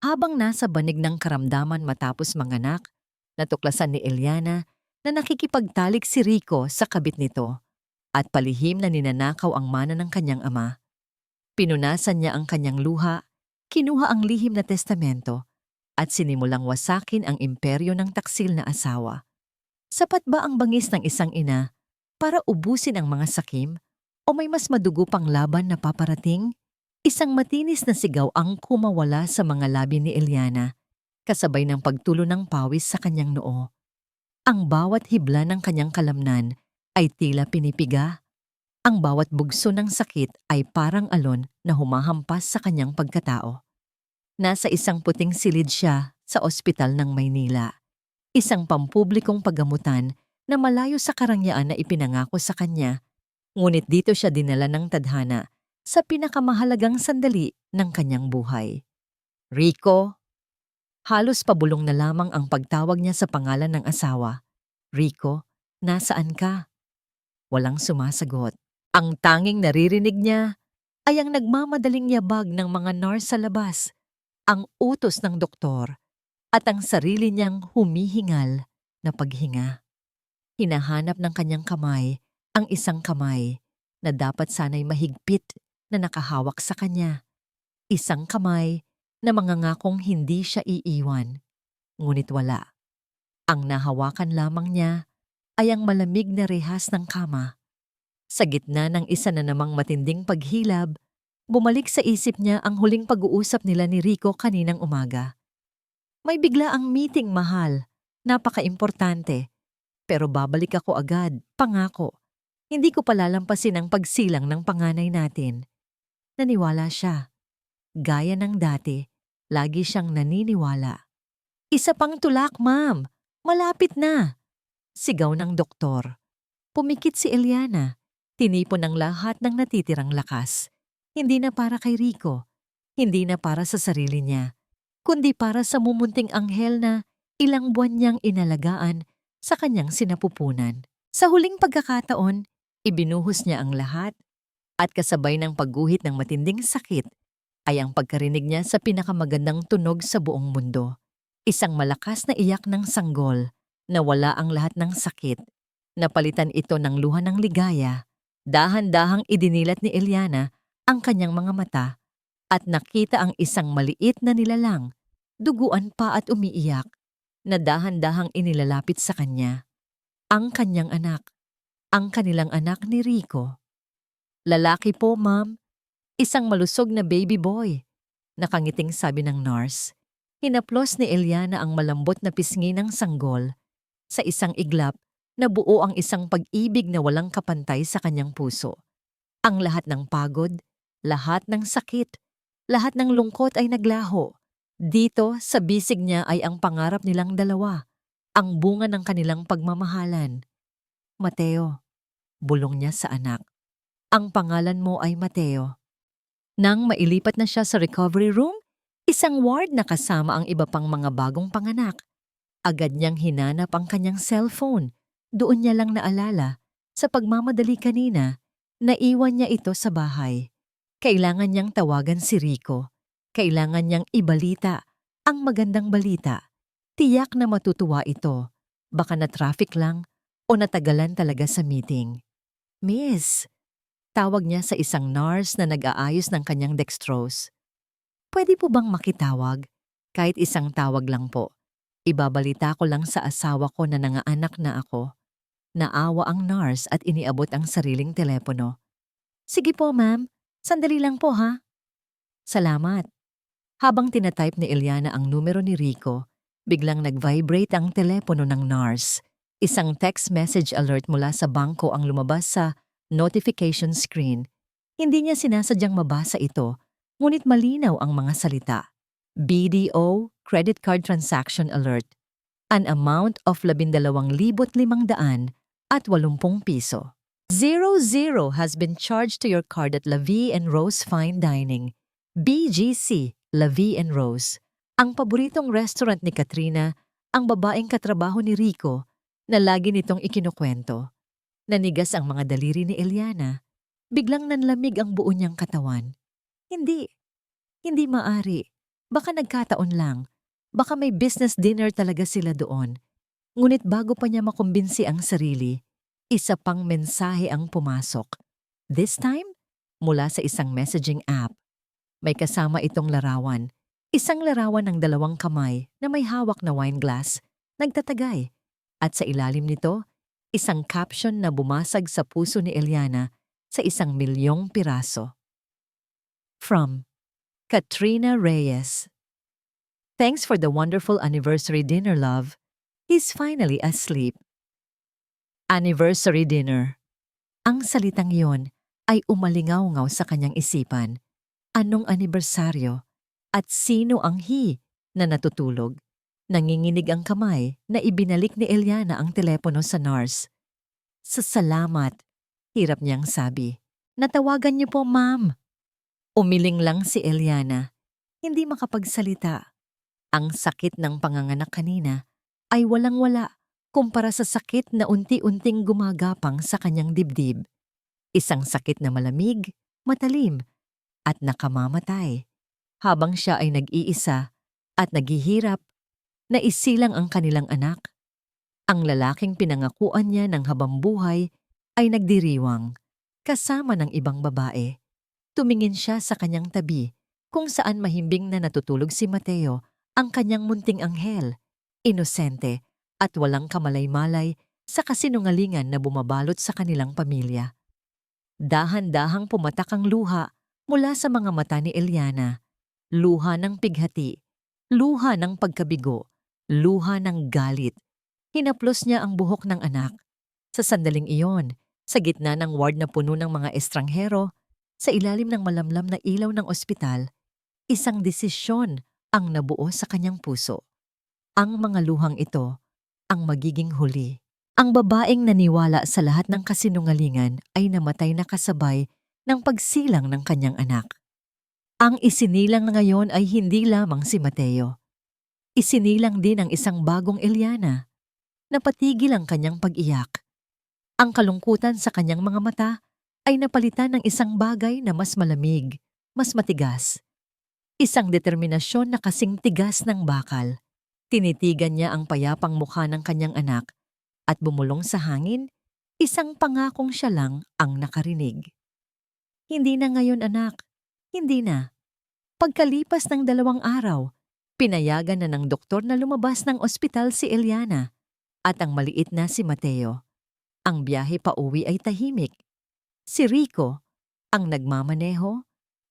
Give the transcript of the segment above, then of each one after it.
Habang nasa banig ng karamdaman matapos manganak, natuklasan ni Eliana na nakikipagtalik si Rico sa kabit nito at palihim na ninanakaw ang mana ng kanyang ama. Pinunasan niya ang kanyang luha, kinuha ang lihim na testamento, at sinimulang wasakin ang imperyo ng taksil na asawa. Sapat ba ang bangis ng isang ina para ubusin ang mga sakim o may mas madugo pang laban na paparating? Isang matinis na sigaw ang kumawala sa mga labi ni Eliana, kasabay ng pagtulo ng pawis sa kanyang noo. Ang bawat hibla ng kanyang kalamnan ay tila pinipiga. Ang bawat bugso ng sakit ay parang alon na humahampas sa kanyang pagkatao. Nasa isang puting silid siya sa ospital ng Maynila. Isang pampublikong paggamutan na malayo sa karangyaan na ipinangako sa kanya. Ngunit dito siya dinala ng tadhana sa pinakamahalagang sandali ng kanyang buhay. Rico. Halos pabulong na lamang ang pagtawag niya sa pangalan ng asawa. Rico, nasaan ka? Walang sumasagot. Ang tanging naririnig niya ay ang nagmamadaling yabag ng mga nurse sa labas, ang utos ng doktor, at ang sarili niyang humihingal na paghinga. Hinahanap ng kanyang kamay ang isang kamay na dapat sana'y mahigpit na nakahawak sa kanya. Isang kamay na mangangakong hindi siya iiwan, ngunit wala. Ang nahawakan lamang niya ay ang malamig na rehas ng kama. Sa gitna ng isa na namang matinding paghilab, bumalik sa isip niya ang huling pag-uusap nila ni Rico kaninang umaga. May bigla ang meeting, mahal. Napaka-importante. Pero babalik ako agad, pangako. Hindi ko palalampasin ang pagsilang ng panganay natin. Naniwala siya. Gaya ng dati, lagi siyang naniniwala. Isa pang tulak, ma'am. Malapit na. Sigaw ng doktor. Pumikit si Eliana. Tinipon ang lahat ng natitirang lakas. Hindi na para kay Rico. Hindi na para sa sarili niya. Kundi para sa mumunting anghel na ilang buwan niyang inalagaan sa kanyang sinapupunan. Sa huling pagkakataon, ibinuhos niya ang lahat at kasabay ng pagguhit ng matinding sakit ay ang pagkarinig niya sa pinakamagandang tunog sa buong mundo. Isang malakas na iyak ng sanggol na wala ang lahat ng sakit. Napalitan ito ng luha ng ligaya. Dahan-dahang idinilat ni Eliana ang kanyang mga mata at nakita ang isang maliit na nilalang, duguan pa at umiiyak, na dahan-dahang inilalapit sa kanya. Ang kanyang anak, ang kanilang anak ni Rico. Lalaki po, ma'am. Isang malusog na baby boy. Nakangiting sabi ng nurse. Hinaplos ni Eliana ang malambot na pisngi ng sanggol. Sa isang iglap, nabuo ang isang pag-ibig na walang kapantay sa kanyang puso. Ang lahat ng pagod, lahat ng sakit, lahat ng lungkot ay naglaho. Dito, sa bisig niya ay ang pangarap nilang dalawa, ang bunga ng kanilang pagmamahalan. Mateo, bulong niya sa anak. Ang pangalan mo ay Mateo. Nang mailipat na siya sa recovery room, isang ward na kasama ang iba pang mga bagong panganak. Agad niyang hinanap ang kanyang cellphone. Doon niya lang naalala, sa pagmamadali kanina, naiwan niya ito sa bahay. Kailangan niyang tawagan si Rico. Kailangan niyang ibalita ang magandang balita. Tiyak na matutuwa ito. Baka na-traffic lang o natagalan talaga sa meeting. Miss, tawag niya sa isang nurse na nag-aayos ng kanyang dextrose. Pwede po bang makitawag? Kahit isang tawag lang po. Ibabalita ko lang sa asawa ko na nangaanak na ako. Naawa ang nurse at iniabot ang sariling telepono. Sige po, ma'am. Sandali lang po, ha? Salamat. Habang tinatype ni Eliana ang numero ni Rico, biglang nag-vibrate ang telepono ng nurse. Isang text message alert mula sa bangko ang lumabas sa notification screen. Hindi niya sinasadyang mabasa ito, ngunit malinaw ang mga salita. BDO Credit Card Transaction Alert. An amount of 12,500 at 80 piso. 00 has been charged to your card at La Vie and Rose Fine Dining. BGC, La Vie and Rose. Ang paboritong restaurant ni Katrina, ang babaeng katrabaho ni Rico, na lagi nitong ikinukwento. Nanigas ang mga daliri ni Eliana. Biglang nanlamig ang buo niyang katawan. Hindi maari. Baka nagkataon lang. Baka may business dinner talaga sila doon. Ngunit bago pa niya makumbinsi ang sarili, isa pang mensahe ang pumasok. This time, mula sa isang messaging app. May kasama itong larawan. Isang larawan ng dalawang kamay na may hawak na wine glass, nagtatagay. At sa ilalim nito, isang caption na bumasag sa puso ni Eliana sa 1,000,000 piraso. From Katrina Reyes. Thanks for the wonderful anniversary dinner, love. He's finally asleep. Anniversary dinner. Ang salitang iyon ay umalingaw-ngaw sa kanyang isipan. Anong anibersaryo? At sino ang he na natutulog? Nanginginig ang kamay na ibinalik ni Eliana ang telepono sa nurse. Salamat, hirap niyang sabi. Natawagan niyo po, ma'am. Umiling lang si Eliana, hindi makapagsalita. Ang sakit ng panganganak kanina ay walang-wala kumpara sa sakit na unti-unting gumagapang sa kanyang dibdib. Isang sakit na malamig, matalim, at nakamamatay. Habang siya ay nag-iisa at naghihirap, na isilang ang kanilang anak. Ang lalaking pinangakuan niya ng habambuhay ay nagdiriwang, kasama ng ibang babae. Tumingin siya sa kanyang tabi, kung saan mahimbing na natutulog si Mateo, ang kanyang munting anghel, inosente at walang kamalay-malay sa kasinungalingan na bumabalot sa kanilang pamilya. Dahan-dahang pumatak ang luha mula sa mga mata ni Eliana. Luha ng pighati, luha ng pagkabigo, luha ng galit. Hinaplos niya ang buhok ng anak. Sa sandaling iyon, sa gitna ng ward na puno ng mga estranghero, sa ilalim ng malamlam na ilaw ng ospital, isang desisyon ang nabuo sa kanyang puso. Ang mga luhang ito ang magiging huli. Ang babaeng naniwala sa lahat ng kasinungalingan ay namatay na kasabay ng pagsilang ng kanyang anak. Ang isinilang ngayon ay hindi lamang si Mateo. Isinilang din ang isang bagong Eliana. Napatigil ang kanyang pag-iyak. Ang kalungkutan sa kanyang mga mata ay napalitan ng isang bagay na mas malamig, mas matigas. Isang determinasyon na kasing tigas ng bakal. Tinitigan niya ang payapang mukha ng kanyang anak at bumulong sa hangin, isang pangakong siya lang ang nakarinig. Hindi na ngayon, anak. Hindi na. Pagkalipas ng 2 araw, pinayagan na ng doktor na lumabas ng ospital si Eliana at ang maliit na si Mateo. Ang biyahe pa uwi ay tahimik. Si Rico, ang nagmamaneho,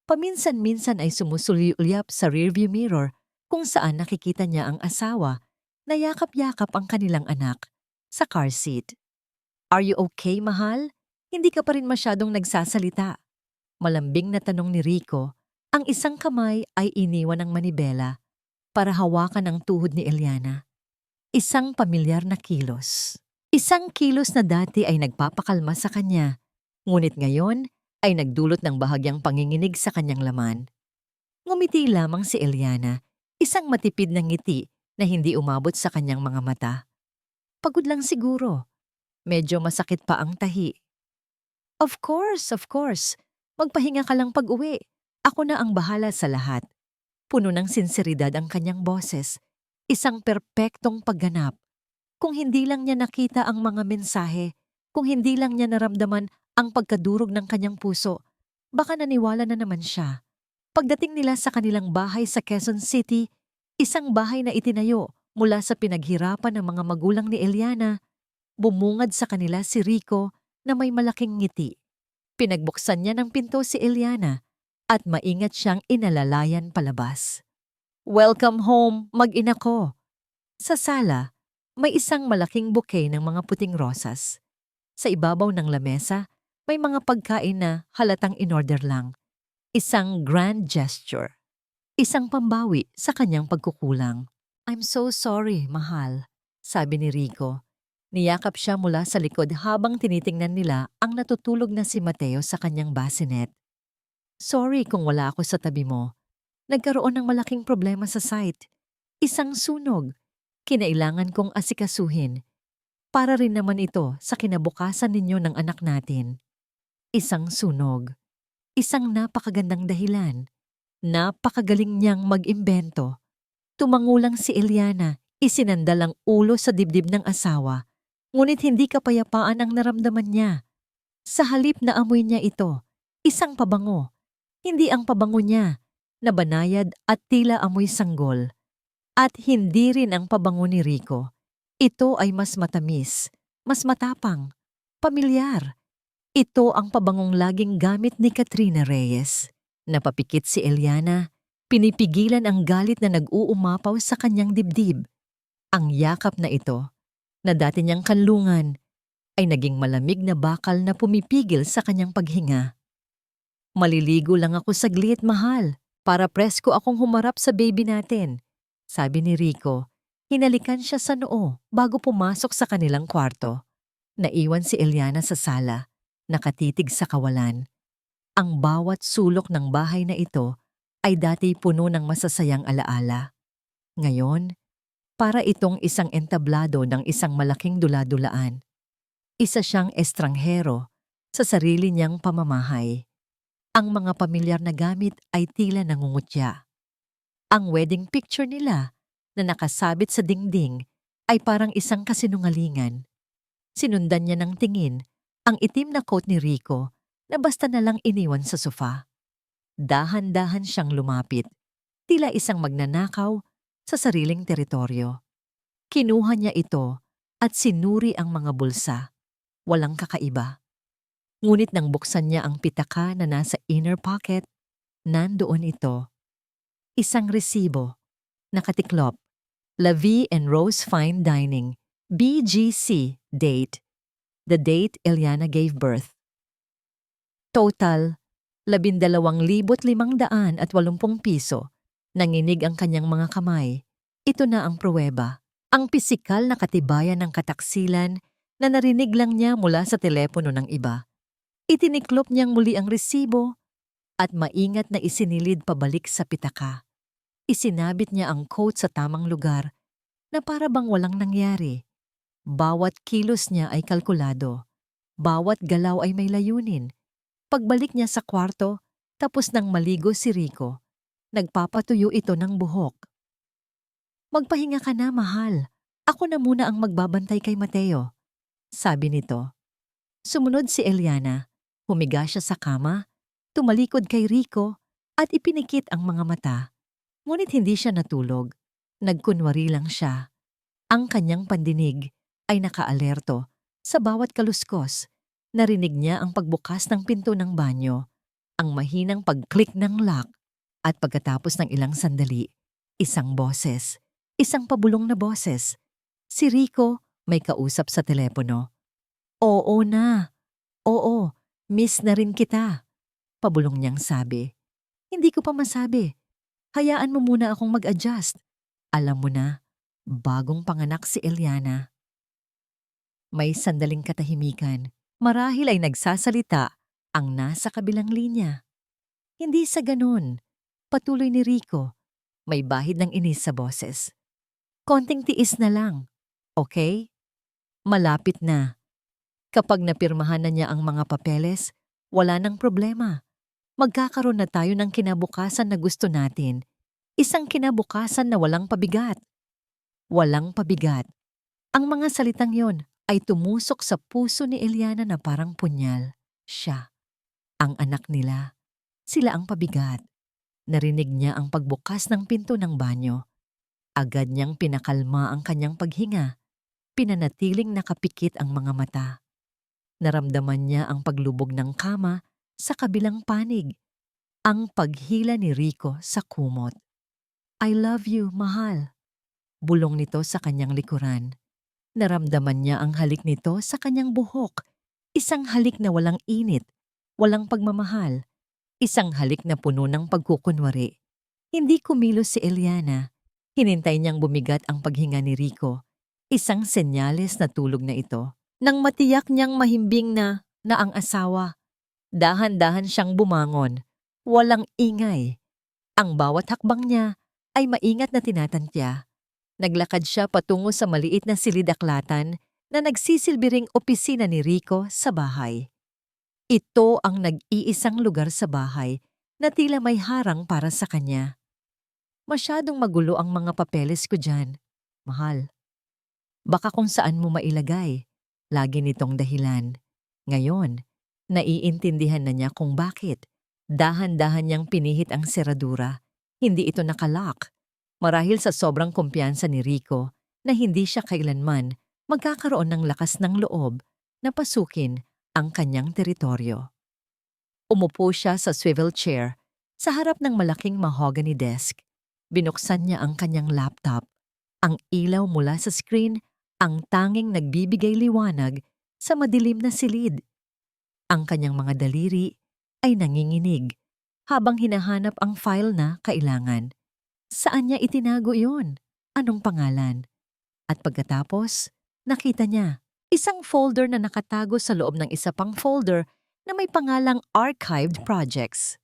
paminsan-minsan ay sumusulyap sa rearview mirror kung saan nakikita niya ang asawa na yakap-yakap ang kanilang anak sa car seat. Are you okay, mahal? Hindi ka pa rin masyadong nagsasalita. Malambing na tanong ni Rico, ang isang kamay ay iniwan ng manibela para hawakan ang tuhod ni Eliana. Isang pamilyar na kilos. Isang kilos na dati ay nagpapakalma sa kanya, ngunit ngayon ay nagdulot ng bahagyang panginginig sa kanyang laman. Ngumiti lamang si Eliana, isang matipid na ngiti na hindi umabot sa kanyang mga mata. Pagod lang siguro. Medyo masakit pa ang tahi. Of course, of course. Magpahinga ka lang pag-uwi. Ako na ang bahala sa lahat. Puno ng sinseridad ang kanyang boses. Isang perpektong pagganap. Kung hindi lang niya nakita ang mga mensahe, kung hindi lang niya naramdaman ang pagkadurog ng kanyang puso, baka naniwala na naman siya. Pagdating nila sa kanilang bahay sa Quezon City, isang bahay na itinayo mula sa pinaghirapan ng mga magulang ni Eliana, bumungad sa kanila si Rico na may malaking ngiti. Pinagbuksan niya ng pinto si Eliana at maingat siyang inalalayan palabas. Welcome home, mag-ina ko. Sa sala, may isang malaking bouquet ng mga puting rosas. Sa ibabaw ng lamesa, may mga pagkain na halatang in-order lang. Isang grand gesture. Isang pambawi sa kanyang pagkukulang. I'm so sorry, mahal, sabi ni Rico. Niyakap siya mula sa likod habang tinitingnan nila ang natutulog na si Mateo sa kanyang bassinet. Sorry kung wala ako sa tabi mo. Nagkaroon ng malaking problema sa site. Isang sunog. Kinailangan kong asikasuhin. Para rin naman ito sa kinabukasan ninyo ng anak natin. Isang sunog. Isang napakagandang dahilan. Napakagaling niyang mag-imbento. Tumangulang si Eliana, isinandal ang ulo sa dibdib ng asawa, ngunit hindi kapayapaan ang naramdaman niya. Sa halip na amoy niya ito, isang pabango, hindi ang pabango niya, na banayad at tila amoy sanggol. At hindi rin ang pabango ni Rico. Ito ay mas matamis, mas matapang, pamilyar. Ito ang pabangong laging gamit ni Katrina Reyes. Napapikit si Eliana, pinipigilan ang galit na nag-uumapaw sa kanyang dibdib. Ang yakap na ito, na dati niyang kanlungan, ay naging malamig na bakal na pumipigil sa kanyang paghinga. Maliligo lang ako saglit, mahal, para presko akong humarap sa baby natin, sabi ni Rico. Hinalikan siya sa noo bago pumasok sa kanilang kwarto. Naiwan si Eliana sa sala, nakatitig sa kawalan. Ang bawat sulok ng bahay na ito ay dati puno ng masasayang alaala. Ngayon, para itong isang entablado ng isang malaking dula-dulaan. Isa siyang estranghero sa sarili niyang pamamahay. Ang mga pamilyar na gamit ay tila nangungutya. Ang wedding picture nila na nakasabit sa dingding ay parang isang kasinungalingan. Sinundan niya ng tingin ang itim na coat ni Rico na basta na lang iniwan sa sofa. Dahan-dahan siyang lumapit, tila isang magnanakaw sa sariling teritoryo. Kinuha niya ito at sinuri ang mga bulsa. Walang kakaiba. Ngunit nang buksan niya ang pitaka na nasa inner pocket, nandoon ito. Isang resibo, nakatiklop, La Vie and Rose Fine Dining, BGC, date. The date Eliana gave birth. Total, 12,580 piso. Nanginig ang kanyang mga kamay. Ito na ang pruweba. Ang pisikal na katibayan ng kataksilan na narinig lang niya mula sa telepono ng iba. Itiniklop niyang muli ang resibo at maingat na isinilid pabalik sa pitaka. Isinabit niya ang coat sa tamang lugar na para bang walang nangyari. Bawat kilos niya ay kalkulado. Bawat galaw ay may layunin. Pagbalik niya sa kwarto, tapos nang maligo si Rico, nagpapatuyo ito ng buhok. Magpahinga ka na, mahal. Ako na muna ang magbabantay kay Mateo, sabi nito. Sumunod si Eliana. Humiga siya sa kama, tumalikod kay Rico at ipinikit ang mga mata. Ngunit hindi siya natulog. Nagkunwari lang siya. Ang kanyang pandinig ay nakaalerto sa bawat kaluskos. Narinig niya ang pagbukas ng pinto ng banyo, ang mahinang pag-click ng lock, at pagkatapos ng ilang sandali, isang boses, isang pabulong na boses. Si Rico may kausap sa telepono. Oo na. Oo, miss na rin kita. Pabulong niyang sabi. Hindi ko pa masabi. Hayaan mo muna akong mag-adjust. Alam mo na, bagong panganak si Eliana. May sandaling katahimikan. Marahil ay nagsasalita ang nasa kabilang linya. Hindi sa ganun. Patuloy ni Rico. May bahid ng inis sa boses. Konting tiis na lang. Okay? Malapit na. Kapag napirmahan na niya ang mga papeles, wala nang problema. Magkakaroon na tayo ng kinabukasan na gusto natin. Isang kinabukasan na walang pabigat. Walang pabigat. Ang mga salitang yon ay tumusok sa puso ni Eliana na parang punyal. Siya, ang anak nila. Sila ang pabigat. Narinig niya ang pagbukas ng pinto ng banyo. Agad niyang pinakalma ang kanyang paghinga. Pinanatiling nakapikit ang mga mata. Naramdaman niya ang paglubog ng kama sa kabilang panig. Ang paghila ni Rico sa kumot. I love you, mahal. Bulong nito sa kanyang likuran. Naramdaman niya ang halik nito sa kanyang buhok. Isang halik na walang init, walang pagmamahal. Isang halik na puno ng pagkukunwari. Hindi kumilos si Eliana. Hinintay niyang bumigat ang paghinga ni Rico. Isang senyales na tulog na ito. Nang matiyak niyang mahimbing na ang asawa. Dahan-dahan siyang bumangon. Walang ingay. Ang bawat hakbang niya ay maingat na tinatantya. Naglakad siya patungo sa maliit na silid-aklatan na nagsisilbi ring opisina ni Rico sa bahay. Ito ang nag-iisang lugar sa bahay na tila may harang para sa kanya. Masyadong magulo ang mga papeles ko dyan. Mahal. Baka kung saan mo mailagay. Lagi nitong dahilan. Ngayon, naiintindihan na niya kung bakit. Dahan-dahan niyang pinihit ang seradura. Hindi ito nakalock. Marahil sa sobrang kumpiyansa ni Rico na hindi siya kailanman magkakaroon ng lakas ng loob na pasukin ang kanyang teritoryo. Umupo siya sa swivel chair sa harap ng malaking mahogany desk. Binuksan niya ang kanyang laptop. Ang ilaw mula sa screen ang tanging nagbibigay liwanag sa madilim na silid. Ang kanyang mga daliri ay nanginginig habang hinahanap ang file na kailangan. Saan niya itinago iyon? Anong pangalan? At pagkatapos, nakita niya isang folder na nakatago sa loob ng isa pang folder na may pangalang Archived Projects.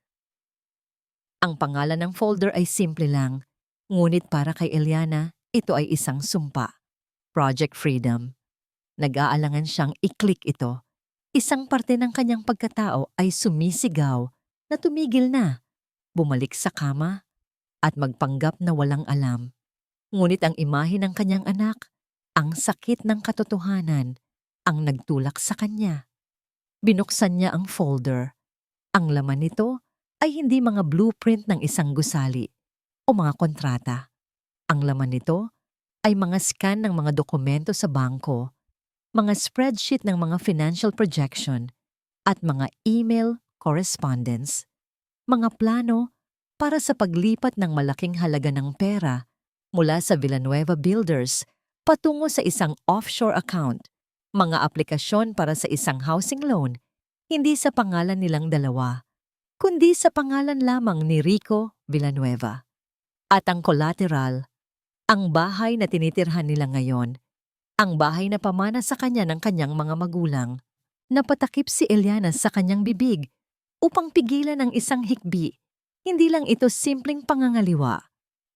Ang pangalan ng folder ay simple lang, ngunit para kay Eliana, ito ay isang sumpa. Project Freedom. Nag-aalangan siyang i-click ito. Isang parte ng kanyang pagkatao ay sumisigaw na tumigil na, bumalik sa kama, at magpanggap na walang alam. Ngunit ang imahe ng kanyang anak, ang sakit ng katotohanan, ang nagtulak sa kanya. Binuksan niya ang folder. Ang laman nito ay hindi mga blueprint ng isang gusali o mga kontrata. Ang laman nito ay mga scan ng mga dokumento sa bangko, mga spreadsheet ng mga financial projection, at mga email correspondence, mga plano para sa paglipat ng malaking halaga ng pera mula sa Villanueva Builders patungo sa isang offshore account, mga aplikasyon para sa isang housing loan, hindi sa pangalan nilang dalawa, kundi sa pangalan lamang ni Rico Villanueva. At ang collateral, ang bahay na tinitirhan nila ngayon, ang bahay na pamana sa kanya ng kanyang mga magulang. Napatakip si Eliana sa kanyang bibig upang pigilan ang isang hikbi. Hindi lang ito simpleng pangangaliwa.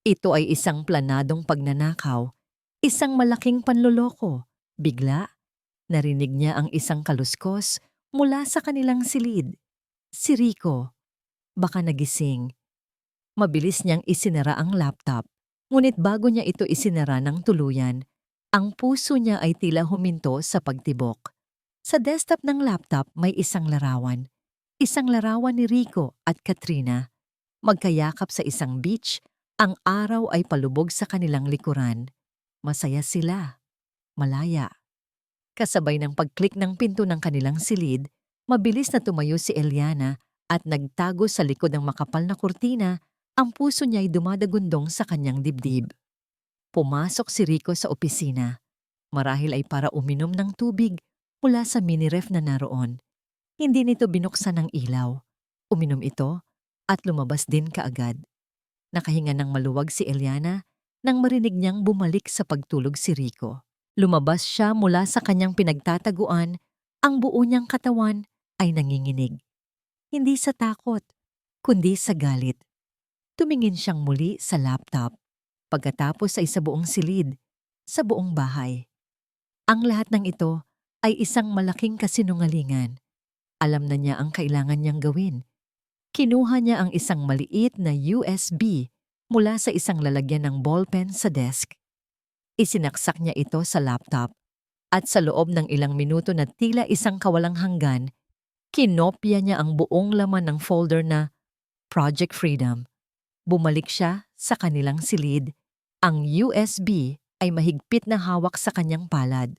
Ito ay isang planadong pagnanakaw, isang malaking panloloko. Bigla, narinig niya ang isang kaluskos mula sa kanilang silid. Si Rico. Baka nagising. Mabilis niyang isinara ang laptop. Ngunit bago niya ito isinara ng tuluyan, ang puso niya ay tila huminto sa pagtibok. Sa desktop ng laptop may isang larawan. Isang larawan ni Rico at Katrina. Magkayakap sa isang beach, ang araw ay palubog sa kanilang likuran. Masaya sila. Malaya. Kasabay ng pag-click ng pinto ng kanilang silid, mabilis na tumayo si Eliana at nagtago sa likod ng makapal na kurtina. Ang puso niya ay dumadagundong sa kanyang dibdib. Pumasok si Rico sa opisina. Marahil ay para uminom ng tubig mula sa mini-ref na naroon. Hindi nito binuksan ang ilaw. Uminom ito at lumabas din kaagad. Nakahinga ng maluwag si Eliana nang marinig niyang bumalik sa pagtulog si Rico. Lumabas siya mula sa kanyang pinagtataguan, ang buo niyang katawan ay nanginginig. Hindi sa takot, kundi sa galit. Tumingin siyang muli sa laptop, pagkatapos ay sa buong silid, sa buong bahay. Ang lahat ng ito ay isang malaking kasinungalingan. Alam na niya ang kailangan niyang gawin. Kinuha niya ang isang maliit na USB mula sa isang lalagyan ng ballpen sa desk. Isinaksak niya ito sa laptop at sa loob ng ilang minuto na tila isang kawalang hanggan, kinopya niya ang buong laman ng folder na Project Freedom. Bumalik siya sa kanilang silid. Ang USB ay mahigpit na hawak sa kanyang palad.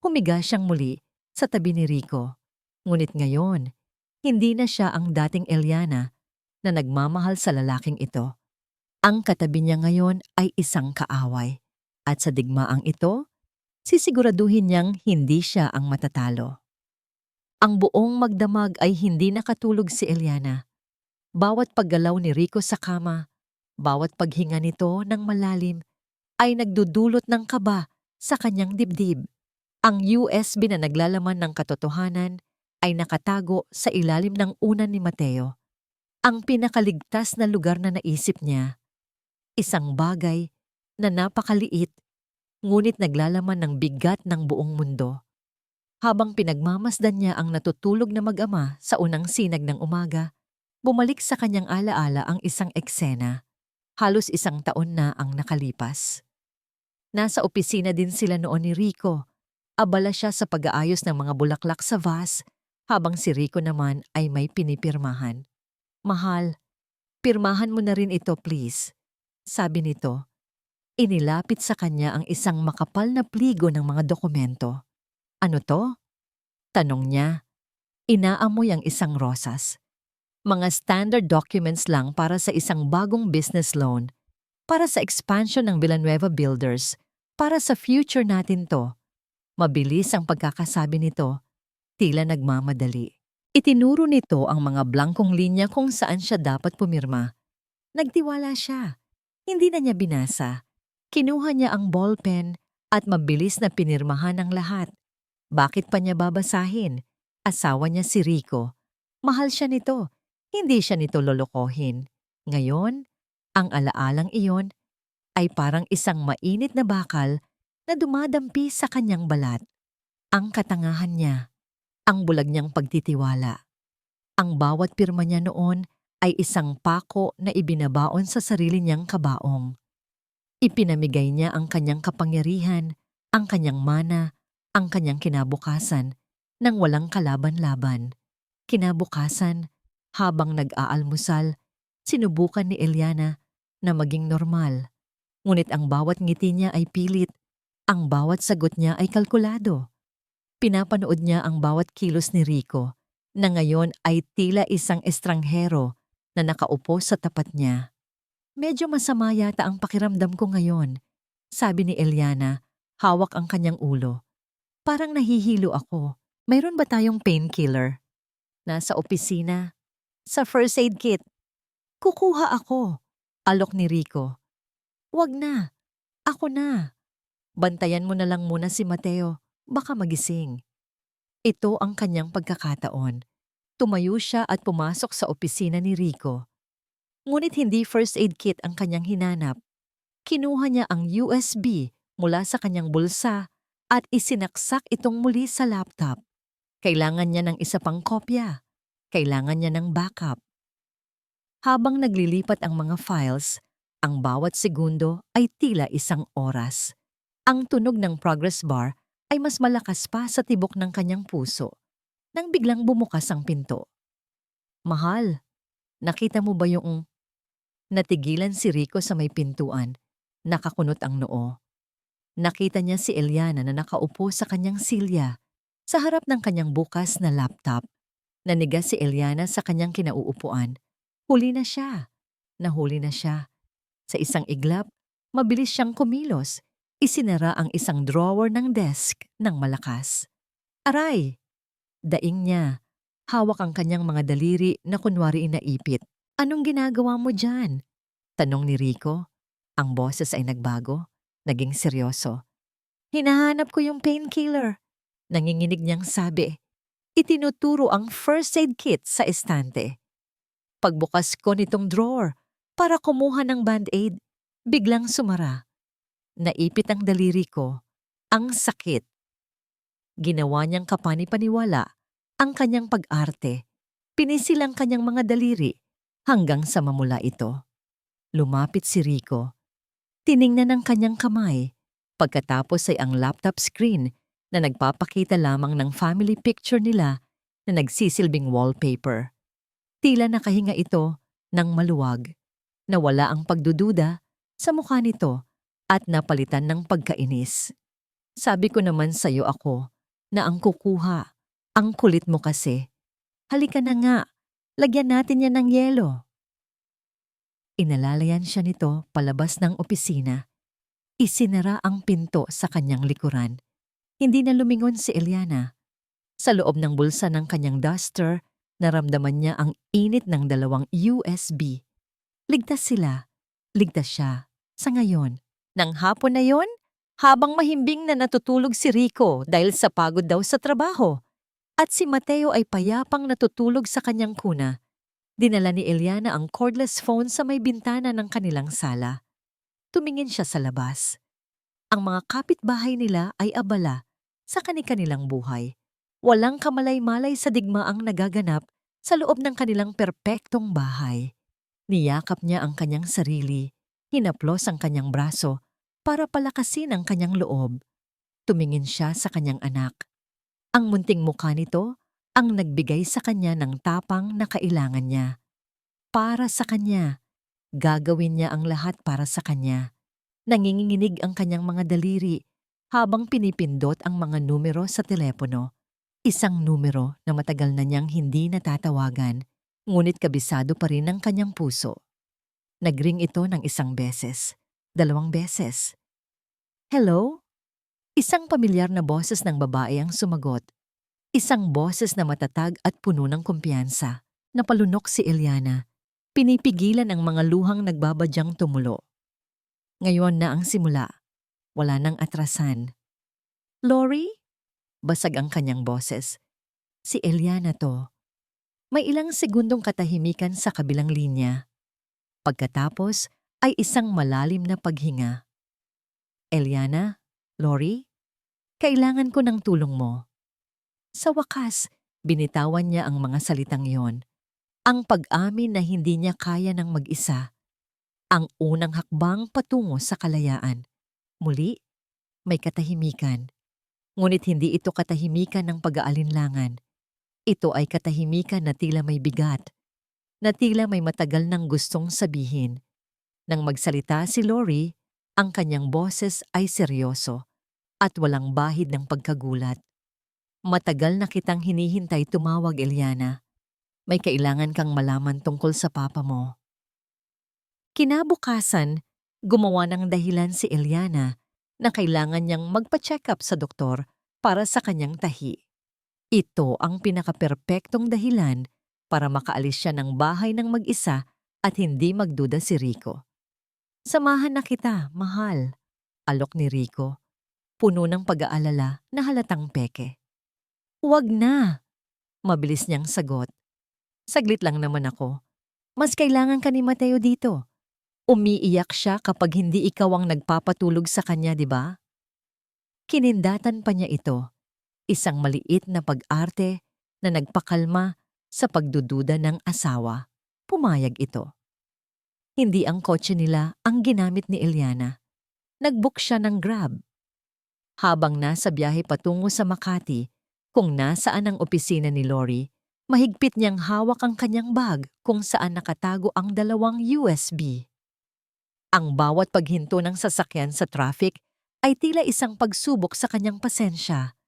Humiga siyang muli sa tabi ni Rico. Ngunit ngayon, hindi na siya ang dating Eliana na nagmamahal sa lalaking ito. Ang katabi niya ngayon ay isang kaaway. At sa digmaang ito, sisiguraduhin niyang hindi siya ang matatalo. Ang buong magdamag ay hindi nakatulog si Eliana. Bawat paggalaw ni Rico sa kama, bawat paghinga nito ng malalim, ay nagdudulot ng kaba sa kanyang dibdib. Ang USB na naglalaman ng katotohanan ay nakatago sa ilalim ng unan ni Mateo. Ang pinakaligtas na lugar na naisip niya. Isang bagay na napakaliit, ngunit naglalaman ng bigat ng buong mundo. Habang pinagmamasdan niya ang natutulog na mag-ama sa unang sinag ng umaga, Bumalik sa kanyang alaala ang isang eksena. Halos 1 taon na ang nakalipas. Nasa opisina din sila noon ni Rico. Abala siya sa pag-aayos ng mga bulaklak sa vase, habang si Rico naman ay may pinipirmahan. "Mahal, pirmahan mo na rin ito please," sabi nito. Inilapit sa kanya ang isang makapal na pligo ng mga dokumento. "Ano to?" tanong niya. Inaamoy ang isang rosas. Mga standard documents lang para sa isang bagong business loan, para sa expansion ng Villanueva Builders, para sa future natin to. Mabilis ang pagkakasabi nito, tila nagmamadali. Itinuro nito ang mga blankong linya kung saan siya dapat pumirma. Nagtiwala siya. Hindi na niya binasa. Kinuha niya ang ballpen at mabilis na pinirmahan ang lahat. Bakit pa niya babasahin? Asawa niya si Rico. Mahal siya nito. Hindi siya nito lolokohin. Ngayon, ang alaalang iyon ay parang isang mainit na bakal na dumadampi sa kanyang balat. Ang katangahan niya, ang bulag niyang pagtitiwala. Ang bawat pirma niya noon ay isang pako na ibinabaon sa sarili niyang kabaong. Ipinamigay niya ang kanyang kapangyarihan, ang kanyang mana, ang kanyang kinabukasan, nang walang kalaban-laban. Kinabukasan, habang nag-aalmusal, sinubukan ni Eliana na maging normal. Ngunit ang bawat ngiti niya ay pilit, ang bawat sagot niya ay kalkulado. Pinapanood niya ang bawat kilos ni Rico, na ngayon ay tila isang estranghero na nakaupo sa tapat niya. "Medyo masama yata ang pakiramdam ko ngayon," sabi ni Eliana, hawak ang kanyang ulo. "Parang nahihilo ako. Mayroon ba tayong painkiller?" "Nasa opisina. Sa first aid kit." "Kukuha ako," alok ni Rico. "Wag na. Ako na. Bantayan mo na lang muna si Mateo. Baka magising." Ito ang kanyang pagkakataon. Tumayo siya at pumasok sa opisina ni Rico. Ngunit hindi first aid kit ang kanyang hinanap. Kinuha niya ang USB mula sa kanyang bulsa at isinaksak itong muli sa laptop. Kailangan niya ng isa pang kopya. Kailangan niya ng backup. Habang naglilipat ang mga files, ang bawat segundo ay tila isang oras. Ang tunog ng progress bar ay mas malakas pa sa tibok ng kanyang puso nang biglang bumukas ang pinto. "Mahal, nakita mo ba yung..." Natigilan si Rico sa may pintuan. Nakakunot ang noo. Nakita niya si Eliana na nakaupo sa kanyang silya sa harap ng kanyang bukas na laptop. Nanigas si Eliana sa kanyang kinauupuan. Huli na siya. Nahuli na siya. Sa isang iglap, mabilis siyang kumilos. Isinara ang isang drawer ng desk ng malakas. "Aray!" Daing niya. Hawak ang kanyang mga daliri na kunwari inaipit. "Anong ginagawa mo dyan?" tanong ni Rico. Ang boses ay nagbago. Naging seryoso. "Hinahanap ko yung painkiller." Nanginginig niyang sabi. Itinuturo ang first aid kit sa estante. Pagbukas ko nitong drawer para kumuha ng band-aid, biglang sumara. Naipit ang daliri ko. Ang sakit. Ginawa niyang kapani-paniwala ang kanyang pag-arte. Pinisil ang kanyang mga daliri hanggang sa mamula ito. Lumapit si Rico. Tiningnan ang kanyang kamay. Pagkatapos ay ang laptop screen na nagpapakita lamang ng family picture nila na nagsisilbing wallpaper. Tila nakahinga ito ng maluwag. Nawala ang pagdududa sa mukha nito at napalitan ng pagkainis. "Sabi ko naman sa'yo ako na ang kukuha. Ang kulit mo kasi. Halika na nga, lagyan natin yan ng yelo." Inalalayan siya nito palabas ng opisina. Isinara ang pinto sa kanyang likuran. Hindi na lumingon si Eliana. Sa loob ng bulsa ng kanyang duster, naramdaman niya ang init ng 2 USB. Ligtas sila. Ligtas siya. Sa ngayon. Nang hapon na yon, habang mahimbing na natutulog si Rico dahil sa pagod daw sa trabaho, at si Mateo ay payapang natutulog sa kanyang kuna, dinala ni Eliana ang cordless phone sa may bintana ng kanilang sala. Tumingin siya sa labas. Ang mga kapitbahay nila ay abala sa kani-kanilang buhay. Walang kamalay-malay sa digmaang nagaganap Sa loob ng kanilang perpektong bahay, niyakap niya ang kanyang sarili, hinaplos ang kanyang braso para palakasin ang kanyang loob. Tumingin siya sa kanyang anak. Ang munting mukha nito ang nagbigay sa kanya ng tapang na kailangan niya. Para sa kanya, gagawin niya ang lahat para sa kanya. Nanginginig ang kanyang mga daliri habang pinipindot ang mga numero sa telepono. Isang numero na matagal na niyang hindi natatawagan, ngunit kabisado pa rin ng kanyang puso. Nagring ito ng isang beses, 2 beses. Hello? Isang pamilyar na boses ng babae ang sumagot. Isang boses na matatag at puno ng kumpiyansa. Napalunok si Eliana. Pinipigilan ang mga luhang nagbabadyang tumulo. Ngayon na ang simula. Wala nang atrasan. Lori? Basag ang kanyang boses. Si Eliana to. May ilang segundong katahimikan sa kabilang linya. Pagkatapos ay isang malalim na paghinga. Eliana? Lori? Kailangan ko ng tulong mo. Sa wakas, binitawan niya ang mga salitang yon. Ang pag-amin na hindi niya kaya ng mag-isa. Ang unang hakbang patungo sa kalayaan. Muli, may katahimikan. Ngunit hindi ito katahimikan ng pag-aalinlangan. Ito ay katahimikan na tila may bigat. Na tila may matagal nang gustong sabihin. Nang magsalita si Lori, ang kanyang boses ay seryoso at walang bahid ng pagkagulat. Matagal na kitang hinihintay tumawag, Eliana. May kailangan kang malaman tungkol sa papa mo. Kinabukasan, gumawa ng dahilan si Eliana na kailangan niyang magpa-check up sa doktor para sa kanyang tahi. Ito ang pinakaperpektong dahilan para makaalis siya ng bahay ng mag-isa at hindi magduda si Rico. Samahan na kita, mahal. Alok ni Rico, puno ng pag-aalala na halatang peke. Huwag na, mabilis niyang sagot. Saglit lang naman ako. Mas kailangan ka ni Mateo dito. Umiiyak siya kapag hindi ikaw ang nagpapatulog sa kanya, di ba? Kinindatan pa niya ito. Isang maliit na pag-arte na nagpakalma sa pagdududa ng asawa. Pumayag ito. Hindi ang kotse nila ang ginamit ni Eliana. Nag-book siya ng Grab. Habang nasa biyahe patungo sa Makati, kung nasaan ang opisina ni Lori, mahigpit niyang hawak ang kanyang bag kung saan nakatago ang 2 USB. Ang bawat paghinto ng sasakyan sa traffic ay tila isang pagsubok sa kanyang pasensya.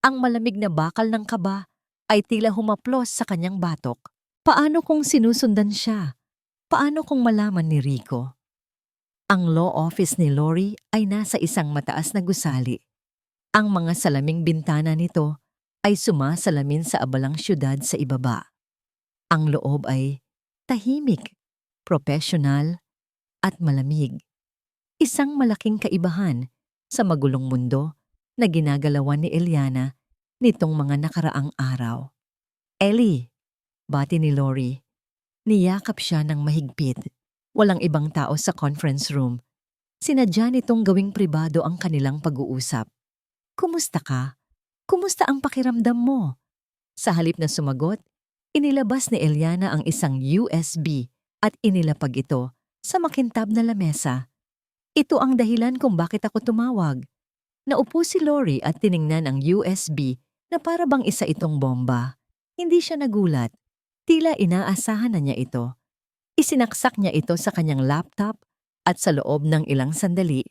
Ang malamig na bakal ng kaba ay tila humaplos sa kanyang batok. Paano kung sinusundan siya? Paano kung malaman ni Rico? Ang law office ni Lori ay nasa isang mataas na gusali. Ang mga salaming bintana nito ay sumasalamin sa abalang syudad sa ibaba. Ang loob ay tahimik, profesional, at malamig. Isang malaking kaibahan sa magulong mundo na ginagalawan ni Eliana nitong mga nakaraang araw. Ellie, bati ni Lori. Niyakap siya ng mahigpit. Walang ibang tao sa conference room. Sinadya nitong gawing pribado ang kanilang pag-uusap. Kumusta ka? Kumusta ang pakiramdam mo? Sa halip na sumagot, inilabas ni Eliana ang isang USB at inilapag ito sa makintab na lamesa. Ito ang dahilan kung bakit ako tumawag. Naupo si Lori at tiningnan ang USB na para bang isa itong bomba. Hindi siya nagulat. Tila inaasahan na niya ito. Isinaksak niya ito sa kanyang laptop at sa loob ng ilang sandali,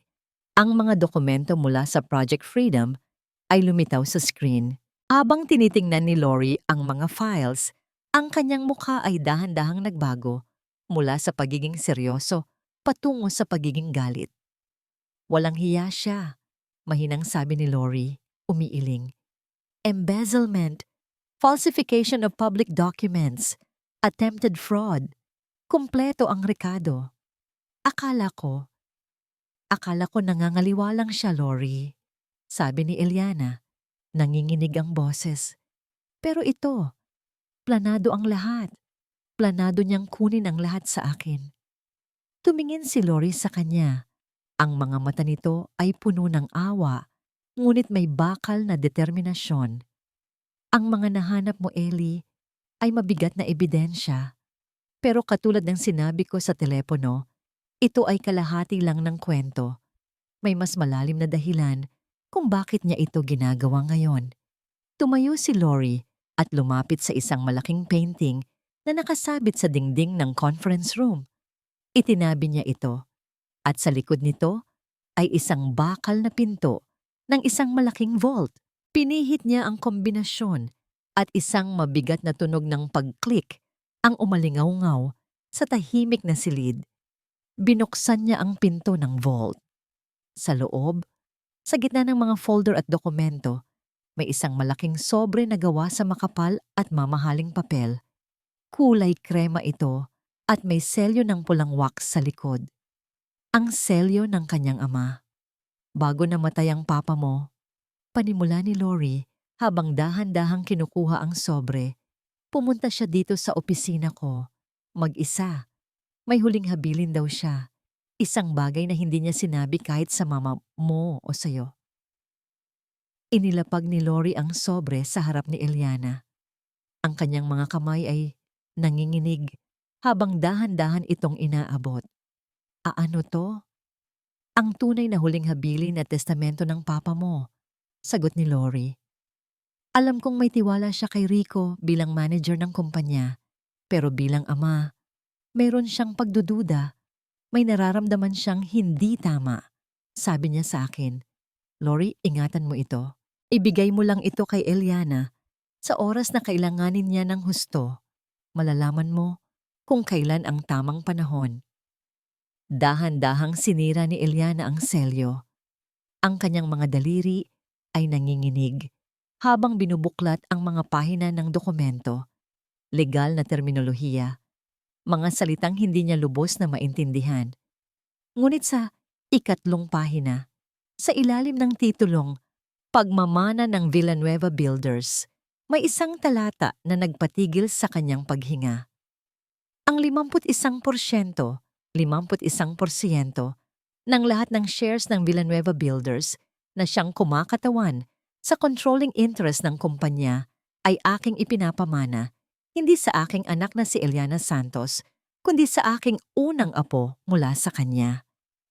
ang mga dokumento mula sa Project Freedom ay lumitaw sa screen. Habang tinitingnan ni Lori ang mga files, ang kanyang mukha ay dahan-dahang nagbago mula sa pagiging seryoso patungo sa pagiging galit. Walang hiya siya, mahinang sabi ni Lori, umiiling. Embezzlement, falsification of public documents, attempted fraud. Kumpleto ang rekado. Akala ko nangangaliwa lang siya, Lori. Sabi ni Eliana, nanginginig ang boses. Pero ito, planado ang lahat. Planado niyang kunin ang lahat sa akin. Tumingin si Lori sa kanya. Ang mga mata nito ay puno ng awa, ngunit may bakal na determinasyon. Ang mga nahanap mo, Ellie, ay mabigat na ebidensya. Pero katulad ng sinabi ko sa telepono, ito ay kalahati lang ng kwento. May mas malalim na dahilan kung bakit niya ito ginagawa ngayon. Tumayo si Lori at lumapit sa isang malaking painting na nakasabit sa dingding ng conference room. Itinabi niya ito at sa likod nito ay isang bakal na pinto ng isang malaking vault. Pinihit niya ang kombinasyon at isang mabigat na tunog ng pag-click ang umalingaw-ngaw sa tahimik na silid. Binuksan niya ang pinto ng vault. Sa loob, sa gitna ng mga folder at dokumento, may isang malaking sobre na gawa sa makapal at mamahaling papel. Kulay krema ito at may selyo ng pulang wax sa likod. Ang selyo ng kanyang ama. Bago namatay ang papa mo, panimula ni Lori habang dahan-dahang kinukuha ang sobre, pumunta siya dito sa opisina ko. Mag-isa. May huling habilin daw siya. Isang bagay na hindi niya sinabi kahit sa mama mo o sayo. Inilapag ni Lori ang sobre sa harap ni Eliana. Ang kanyang mga kamay ay nanginginig habang dahan-dahan itong inaabot. Ano to? Ang tunay na huling habilin at testamento ng papa mo, sagot ni Lori. Alam kong may tiwala siya kay Rico bilang manager ng kumpanya, pero bilang ama, mayroon siyang pagdududa. May nararamdaman siyang hindi tama. Sabi niya sa akin, Lori, ingatan mo ito. Ibigay mo lang ito kay Eliana sa oras na kailanganin niya ng husto. Malalaman mo kung kailan ang tamang panahon. Dahan-dahang sinira ni Eliana ang selyo. Ang kanyang mga daliri ay nanginginig habang binubuklat ang mga pahina ng dokumento. Legal na terminolohiya. Mga salitang hindi niya lubos na maintindihan. Ngunit sa ikatlong pahina, sa ilalim ng titulong Pagmamana ng Villanueva Builders, may isang talata na nagpatigil sa kanyang paghinga. Ang 51% ng lahat ng shares ng Villanueva Builders na siyang kumakatawan sa controlling interest ng kumpanya ay aking ipinapamana, hindi sa aking anak na si Eliana Santos, kundi sa aking unang apo mula sa kanya.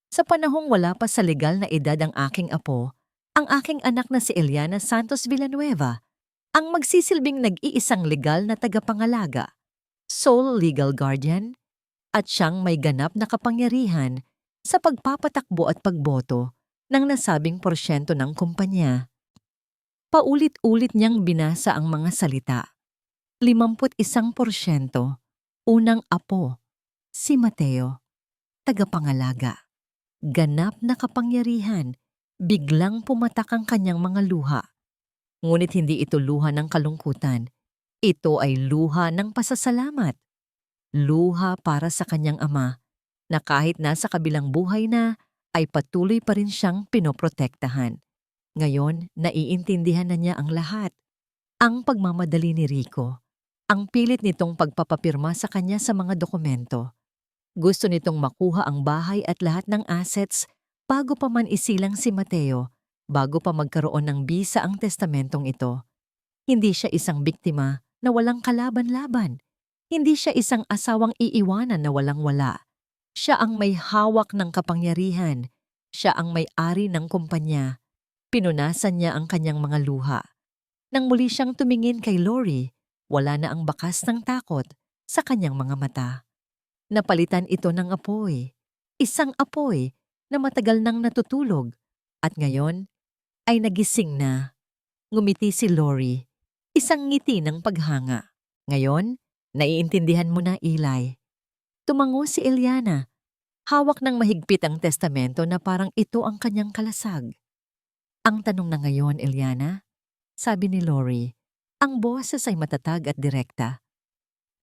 Sa panahong wala pa sa legal na edad ang aking apo, ang aking anak na si Eliana Santos Villanueva ang magsisilbing nag-iisang legal na tagapangalaga, sole legal guardian, at siyang may ganap na kapangyarihan sa pagpapatakbo at pagboto ng nasabing porsyento ng kumpanya. Paulit-ulit niyang binasa ang mga salita. 51%, unang apo, si Mateo, tagapangalaga. Ganap na kapangyarihan, biglang pumatak ang kanyang mga luha. Ngunit hindi ito luha ng kalungkutan. Ito ay luha ng pasasalamat. Luha para sa kanyang ama, na kahit nasa kabilang buhay na, ay patuloy pa rin siyang pinoprotektahan. Ngayon, naiintindihan na niya ang lahat. Ang pagmamadali ni Rico, ang pilit nitong pagpapapirma sa kanya sa mga dokumento. Gusto nitong makuha ang bahay at lahat ng assets bago pa man isilang si Mateo, bago pa magkaroon ng bisa ang testamentong ito. Hindi siya isang biktima na walang kalaban-laban. Hindi siya isang asawang iiwanan na walang-wala. Siya ang may hawak ng kapangyarihan. Siya ang may-ari ng kumpanya. Pinunasan niya ang kanyang mga luha. Nang muli siyang tumingin kay Lori, wala na ang bakas ng takot sa kanyang mga mata. Napalitan ito ng apoy. Isang apoy na matagal nang natutulog at ngayon ay nagising na. Ngumiti si Lori, isang ngiti ng paghanga. Ngayon, naiintindihan mo na, Eli. Tumango si Eliana. Hawak ng mahigpit ang testamento na parang ito ang kanyang kalasag. Ang tanong na ngayon, Eliana, sabi ni Lori, ang boses ay matatag at direkta,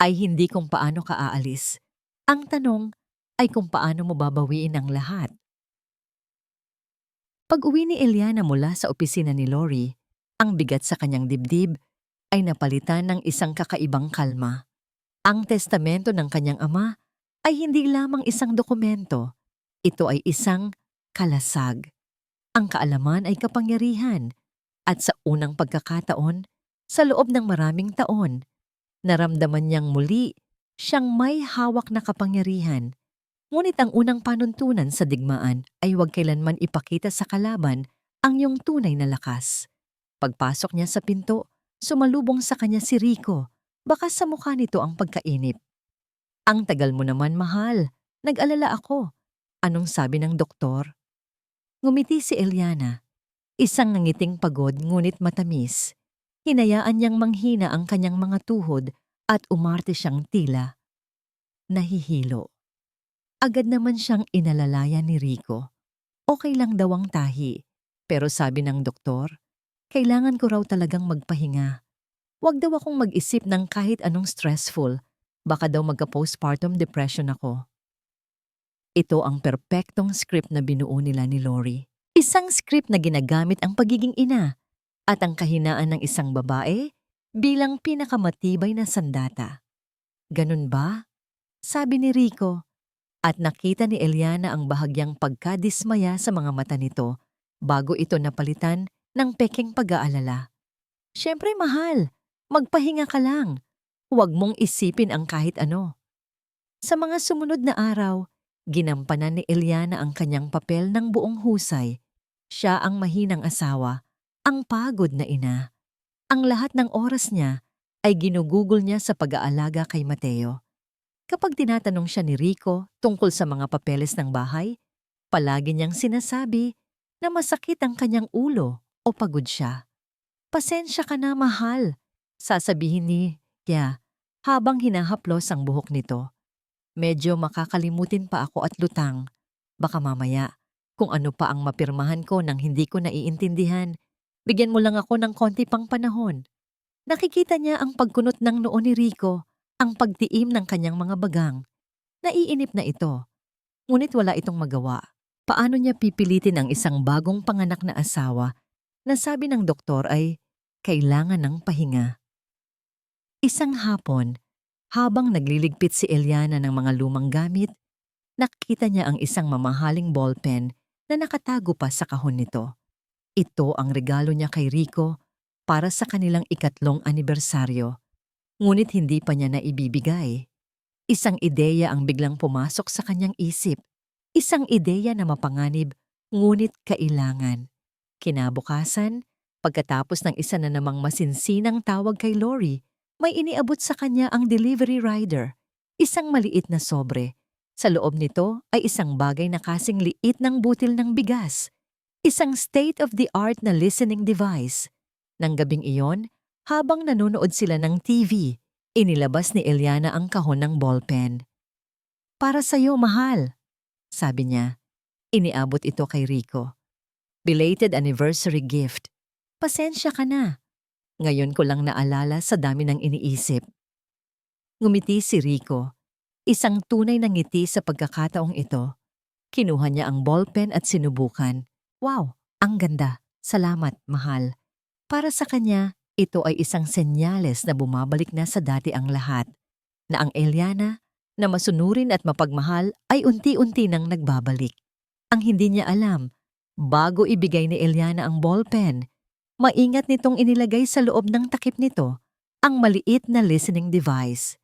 ay hindi kung paano ka aalis. Ang tanong ay kung paano mo babawiin ang lahat. Pag-uwi ni Eliana mula sa opisina ni Lori, ang bigat sa kanyang dibdib ay napalitan ng isang kakaibang kalma. Ang testamento ng kanyang ama ay hindi lamang isang dokumento. Ito ay isang kalasag. Ang kaalaman ay kapangyarihan at sa unang pagkakataon, sa loob ng maraming taon, Naramdaman niyang muli siyang may hawak na kapangyarihan. Ngunit ang unang panuntunan sa digmaan ay huwag kailanman ipakita sa kalaban ang iyong tunay na lakas. Pagpasok niya sa pinto, sumalubong sa kanya si Rico. Baka sa mukha nito ang pagkainip. Ang tagal mo naman, mahal. Nag-alala ako. Anong sabi ng doktor? Ngumiti si Eliana. Isang ngiting pagod ngunit matamis. Hinayaan niyang manghina ang kanyang mga tuhod at umarte siyang tila nahihilo. Agad naman siyang inalalayan ni Rico. Okay lang daw ang tahi, pero sabi ng doktor, kailangan ko raw talagang magpahinga. Huwag daw akong mag-isip ng kahit anong stressful, baka daw magka-postpartum depression ako. Ito ang perpektong script na binuo nila ni Lori. Isang script na ginagamit ang pagiging ina at ang kahinaan ng isang babae bilang pinakamatibay na sandata. Ganun ba? Sabi ni Rico. At nakita ni Eliana ang bahagyang pagkadismaya sa mga mata nito bago ito napalitan ng pekeng pag-aalala. Siyempre, mahal, magpahinga ka lang. Huwag mong isipin ang kahit ano. Sa mga sumunod na araw, ginampanan ni Eliana ang kanyang papel ng buong husay. Siya ang mahinang asawa, ang pagod na ina. Ang lahat ng oras niya ay ginugugol niya sa pag-aalaga kay Mateo. Kapag tinatanong siya ni Rico tungkol sa mga papeles ng bahay, palagi niyang sinasabi na masakit ang kanyang ulo o pagod siya. Pasensya ka na, mahal, sasabihin ni Kya habang hinahaplos ang buhok nito. Medyo makakalimutin pa ako at lutang. Baka mamaya, kung ano pa ang mapirmahan ko nang hindi ko naiintindihan, bigyan mo lang ako ng konti pang panahon. Nakikita niya ang pagkunot ng noo ni Rico, ang pagtiim ng kanyang mga bagang. Naiinip na ito. Ngunit wala itong magawa. Paano niya pipilitin ang isang bagong panganak na asawa na sabi ng doktor ay kailangan ng pahinga? Isang hapon, habang nagliligpit si Eliana ng mga lumang gamit, nakita niya ang isang mamahaling ballpen na nakatago pa sa kahon nito. Ito ang regalo niya kay Rico para sa kanilang 3 anibersaryo. Ngunit hindi pa niya naibibigay. Isang ideya ang biglang pumasok sa kanyang isip. Isang ideya na mapanganib, ngunit kailangan. Kinabukasan, pagkatapos ng isa na namang masinsinang tawag kay Lori, may iniabot sa kanya ang delivery rider. Isang maliit na sobre. Sa loob nito ay isang bagay na kasing liit ng butil ng bigas. Isang state-of-the-art na listening device. Nang gabing iyon, habang nanonood sila ng TV, inilabas ni Eliana ang kahon ng ballpen. Para sa'yo, mahal, sabi niya. Iniabot ito kay Rico. Belated anniversary gift. Pasensya ka na. Ngayon ko lang naalala sa dami ng iniisip. Ngumiti si Rico. Isang tunay na ngiti sa pagkakataong ito. Kinuha niya ang ballpen at sinubukan. Wow, ang ganda. Salamat, mahal. Para sa kanya, ito ay isang senyales na bumabalik na sa dati ang lahat, na ang Eliana na masunurin at mapagmahal ay unti-unti nang nagbabalik. Ang hindi niya alam, bago ibigay ni Eliana ang ballpen, maingat nitong inilagay sa loob ng takip nito ang maliit na listening device.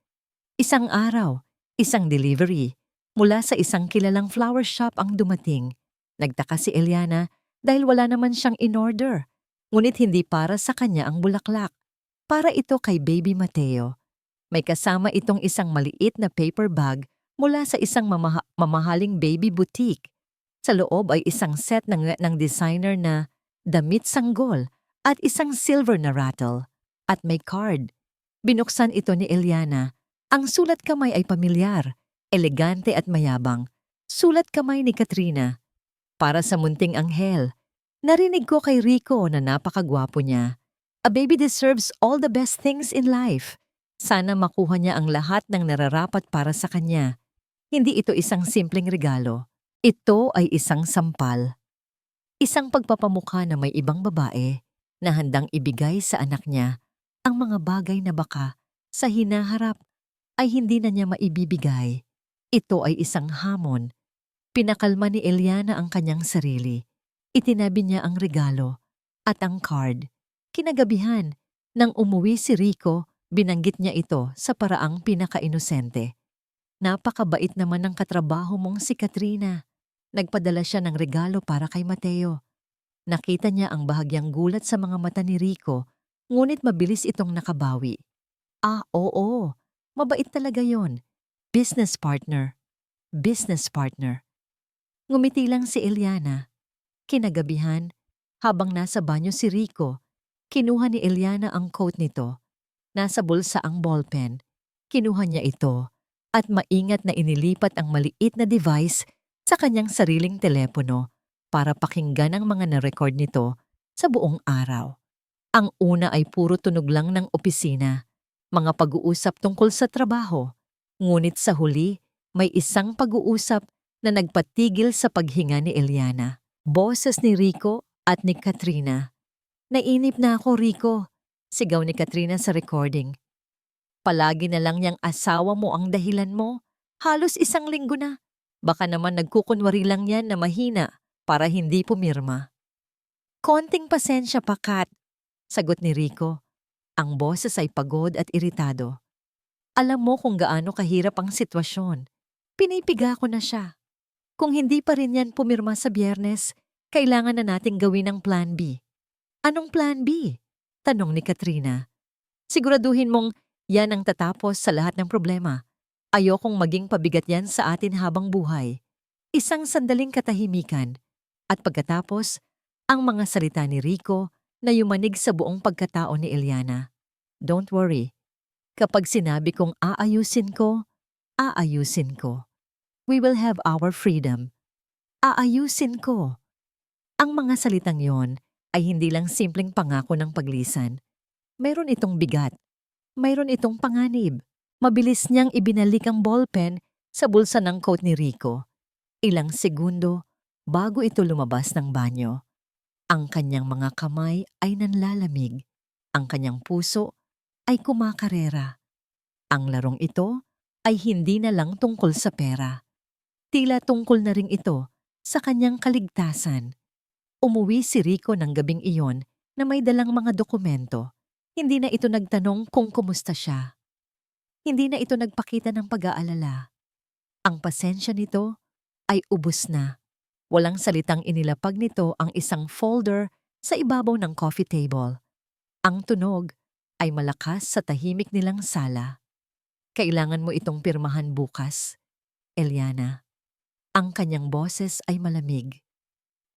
Isang araw, isang delivery mula sa isang kilalang flower shop ang dumating. Nagtaka si Eliana dahil wala naman siyang in-order. Ngunit hindi para sa kanya ang bulaklak. Para ito kay Baby Mateo. May kasama itong isang maliit na paper bag mula sa isang mamahaling baby boutique. Sa loob ay isang set ng designer na damit sanggol at isang silver na rattle. At may card. Binuksan ito ni Eliana. Ang sulat kamay ay pamilyar, elegante at mayabang. Sulat kamay ni Katrina. Para sa munting anghel. Narinig ko kay Rico na napakagwapo niya. A baby deserves all the best things in life. Sana makuha niya ang lahat ng nararapat para sa kanya. Hindi ito isang simpleng regalo. Ito ay isang sampal. Isang pagpapamukha na may ibang babae na handang ibigay sa anak niya ang mga bagay na baka sa hinaharap ay hindi na niya maibibigay. Ito ay isang hamon. Pinakalma ni Eliana ang kanyang sarili. Itinabi niya ang regalo at ang card. Kinagabihan, nang umuwi si Rico, Binanggit niya ito sa paraang pinaka-inosente. Napakabait naman ng katrabaho mong si Katrina. Nagpadala siya ng regalo para kay Mateo. Nakita niya ang bahagyang gulat sa mga mata ni Rico, ngunit mabilis itong nakabawi. Ah, oo. Mabait talaga yon. Business partner. Business partner. Ngumiti lang si Eliana. Kinagabihan, habang nasa banyo si Rico, kinuha ni Eliana ang coat nito. Nasa bulsa ang ballpen. Kinuha niya ito at maingat na inilipat ang maliit na device sa kanyang sariling telepono para pakinggan ang mga na-record nito sa buong araw. Ang una ay puro tunog lang ng opisina, mga pag-uusap tungkol sa trabaho. Ngunit sa huli, may isang pag-uusap na nagpatigil sa paghinga ni Eliana. Boses ni Rico at ni Katrina. Nainip na ako, Rico, sigaw ni Katrina sa recording. Palagi na lang niyang asawa mo ang dahilan mo. Halos 1 linggo na. Baka naman nagkukunwari lang yan na mahina para hindi pumirma. Konting pasensya pa, Kat, sagot ni Rico. Ang boses ay pagod at iritado. Alam mo kung gaano kahirap ang sitwasyon. Pinipiga ko na siya. Kung hindi pa rin yan pumirma sa Biyernes, kailangan na nating gawin ang plan B. Anong plan B? Tanong ni Katrina. Siguraduhin mong yan ang tatapos sa lahat ng problema. Ayokong maging pabigat yan sa atin habang buhay. Isang sandaling katahimikan. At pagkatapos, ang mga salita ni Rico na yumanig sa buong pagkatao ni Eliana. Don't worry. Kapag sinabi kong aayusin ko, aayusin ko. We will have our freedom. Aayusin ko. Ang mga salitang yon ay hindi lang simpleng pangako ng paglisan. Mayroon itong bigat. Mayroon itong panganib. Mabilis niyang ibinalik ang ballpen sa bulsa ng coat ni Rico. Ilang segundo bago ito lumabas ng banyo. Ang kanyang mga kamay ay nanlalamig. Ang kanyang puso ay kumakarera. Ang larong ito ay hindi na lang tungkol sa pera. Tila tungkol na rin ito sa kanyang kaligtasan. Umuwi si Rico ng gabing iyon na may dalang mga dokumento. Hindi na ito nagtanong kung kumusta siya. Hindi na ito nagpakita ng pag-aalala. Ang pasensya nito ay ubos na. Walang salitang inilapag nito ang isang folder sa ibabaw ng coffee table. Ang tunog ay malakas sa tahimik nilang sala. Kailangan mo itong pirmahan bukas, Eliana. Ang kanyang boses ay malamig.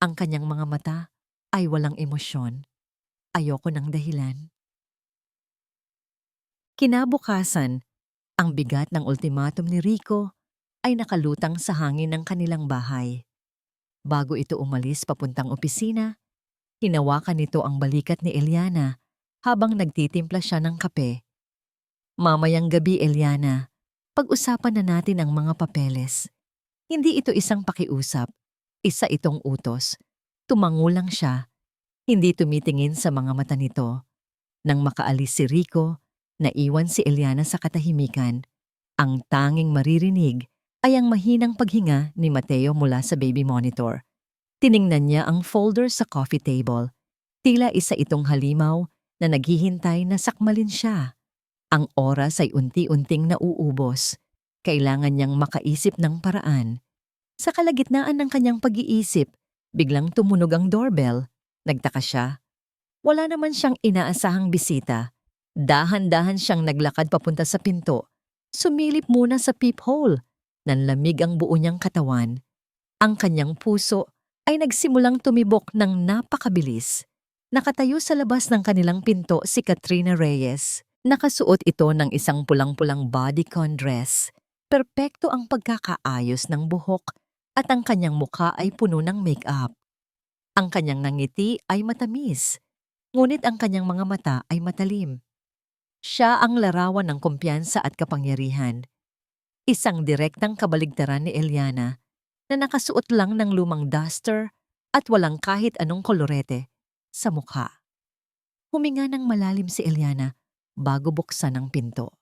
Ang kanyang mga mata ay walang emosyon. Ayoko ng dahilan. Kinabukasan, ang bigat ng ultimatum ni Rico ay nakalutang sa hangin ng kanilang bahay. Bago ito umalis papuntang opisina, hinawakan nito ang balikat ni Eliana habang nagtitimpla siya ng kape. Mamayang gabi, Eliana, pag-usapan na natin ang mga papeles. Hindi ito isang pakiusap, isa itong utos. Tumango lang siya, hindi tumitingin sa mga mata nito. Nang makaalis si Rico, naiwan si Eliana sa katahimikan. Ang tanging maririnig ay ang mahinang paghinga ni Mateo mula sa baby monitor. Tiningnan niya ang folder sa coffee table. Tila isa itong halimaw na naghihintay na sakmalin siya. Ang oras ay unti-unting nauubos. Kailangan niyang makaisip ng paraan. Sa kalagitnaan ng kanyang pag-iisip, biglang tumunog ang doorbell. Nagtaka siya. Wala naman siyang inaasahang bisita. Dahan-dahan siyang naglakad papunta sa pinto. Sumilip muna sa peephole. Nanlamig ang buo niyang katawan. Ang kanyang puso ay nagsimulang tumibok ng napakabilis. Nakatayo sa labas ng kanilang pinto si Katrina Reyes. Nakasuot ito ng isang pulang-pulang bodycon dress. Perpekto ang pagkakaayos ng buhok at ang kanyang mukha ay puno ng make-up. Ang kanyang ngiti ay matamis, ngunit ang kanyang mga mata ay matalim. Siya ang larawan ng kumpiyansa at kapangyarihan. Isang direktang kabaligtaran ni Eliana na nakasuot lang ng lumang duster at walang kahit anong kolorete sa mukha. Huminga ng malalim si Eliana bago buksan ang pinto.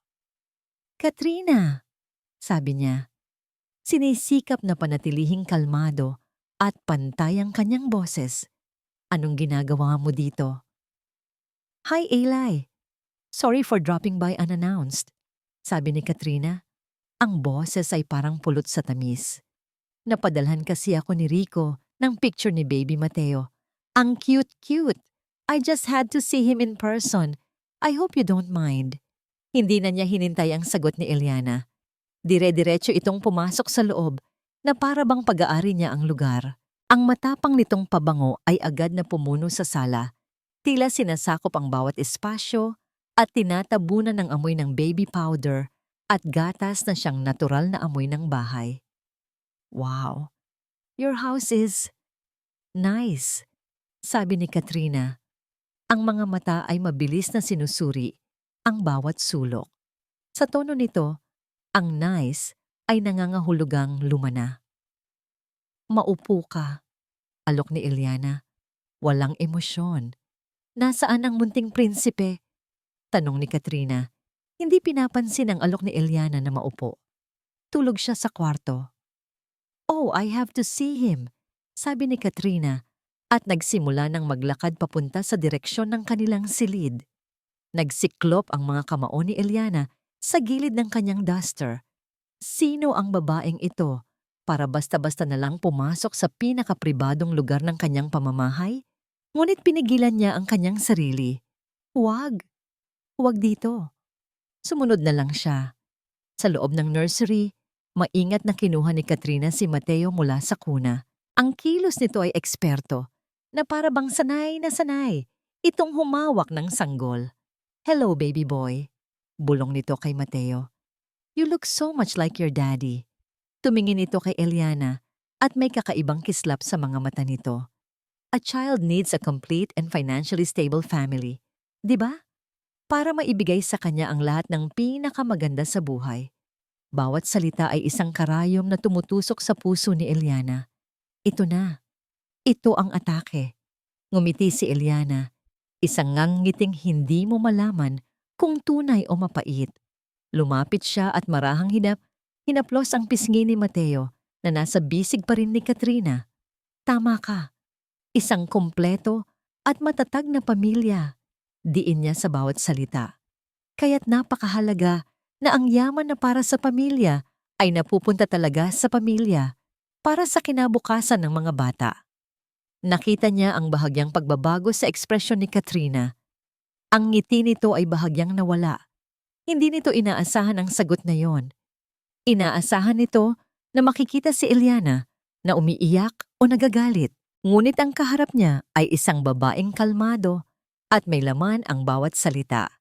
Katrina, sabi niya. Sinisikap na panatilihing kalmado at pantay ang kanyang boses. Anong ginagawa mo dito? Hi, Eli. Sorry for dropping by unannounced, sabi ni Katrina. Ang boses ay parang pulot sa tamis. Napadalhan kasi ako ni Rico ng picture ni Baby Mateo. Ang cute-cute. I just had to see him in person. I hope you don't mind. Hindi na niya hinintay ang sagot ni Eliana. Dire-diretso itong pumasok sa loob na para bang pag-aari niya ang lugar. Ang matapang nitong pabango ay agad na pumuno sa sala. Tila sinasakop ang bawat espasyo at tinatabunan ng amoy ng baby powder at gatas na siyang natural na amoy ng bahay. Wow, your house is nice, sabi ni Katrina. Ang mga mata ay mabilis na sinusuri ang bawat sulok. Sa tono nito, ang nice ay nangangahulugang lumana. Maupo ka, alok ni Eliana. Walang emosyon. Nasaan ang munting prinsipe? Tanong ni Katrina. Hindi pinapansin ang alok ni Eliana na maupo. Tulog siya sa kwarto. Oh, I have to see him, sabi ni Katrina at nagsimula ng maglakad papunta sa direksyon ng kanilang silid. Nagsiklop ang mga kamao ni Eliana sa gilid ng kanyang duster. Sino ang babaeng ito para basta-basta na lang pumasok sa pinakapribadong lugar ng kanyang pamamahay? Ngunit pinigilan niya ang kanyang sarili. Huwag dito. Sumunod na lang siya. Sa loob ng nursery, maingat na kinuha ni Katrina si Mateo mula sa kuna. Ang kilos nito ay eksperto, na para bang sanay na sanay, itong humawak ng sanggol. Hello, baby boy. Bulong nito kay Mateo. You look so much like your daddy. Tumingin ito kay Eliana at may kakaibang kislap sa mga mata nito. A child needs a complete and financially stable family. Diba? Para maibigay sa kanya ang lahat ng pinakamaganda sa buhay. Bawat salita ay isang karayom na tumutusok sa puso ni Eliana. Ito na. Ito ang atake. Ngumiti si Eliana. Isang ngangiting hindi mo malaman kung tunay o mapait. Lumapit siya at marahang hinaplos ang pisngi ni Mateo na nasa bisig pa rin ni Katrina. Tama ka. Isang kompleto at matatag na pamilya. Diin niya sa bawat salita. Kaya't napakahalaga na ang yaman na para sa pamilya ay napupunta talaga sa pamilya para sa kinabukasan ng mga bata. Nakita niya ang bahagyang pagbabago sa ekspresyon ni Katrina. Ang ngiti nito ay bahagyang nawala. Hindi nito inaasahan ang sagot na yon. Inaasahan nito na makikita si Eliana na umiiyak o nagagalit. Ngunit ang kaharap niya ay isang babaeng kalmado at may laman ang bawat salita.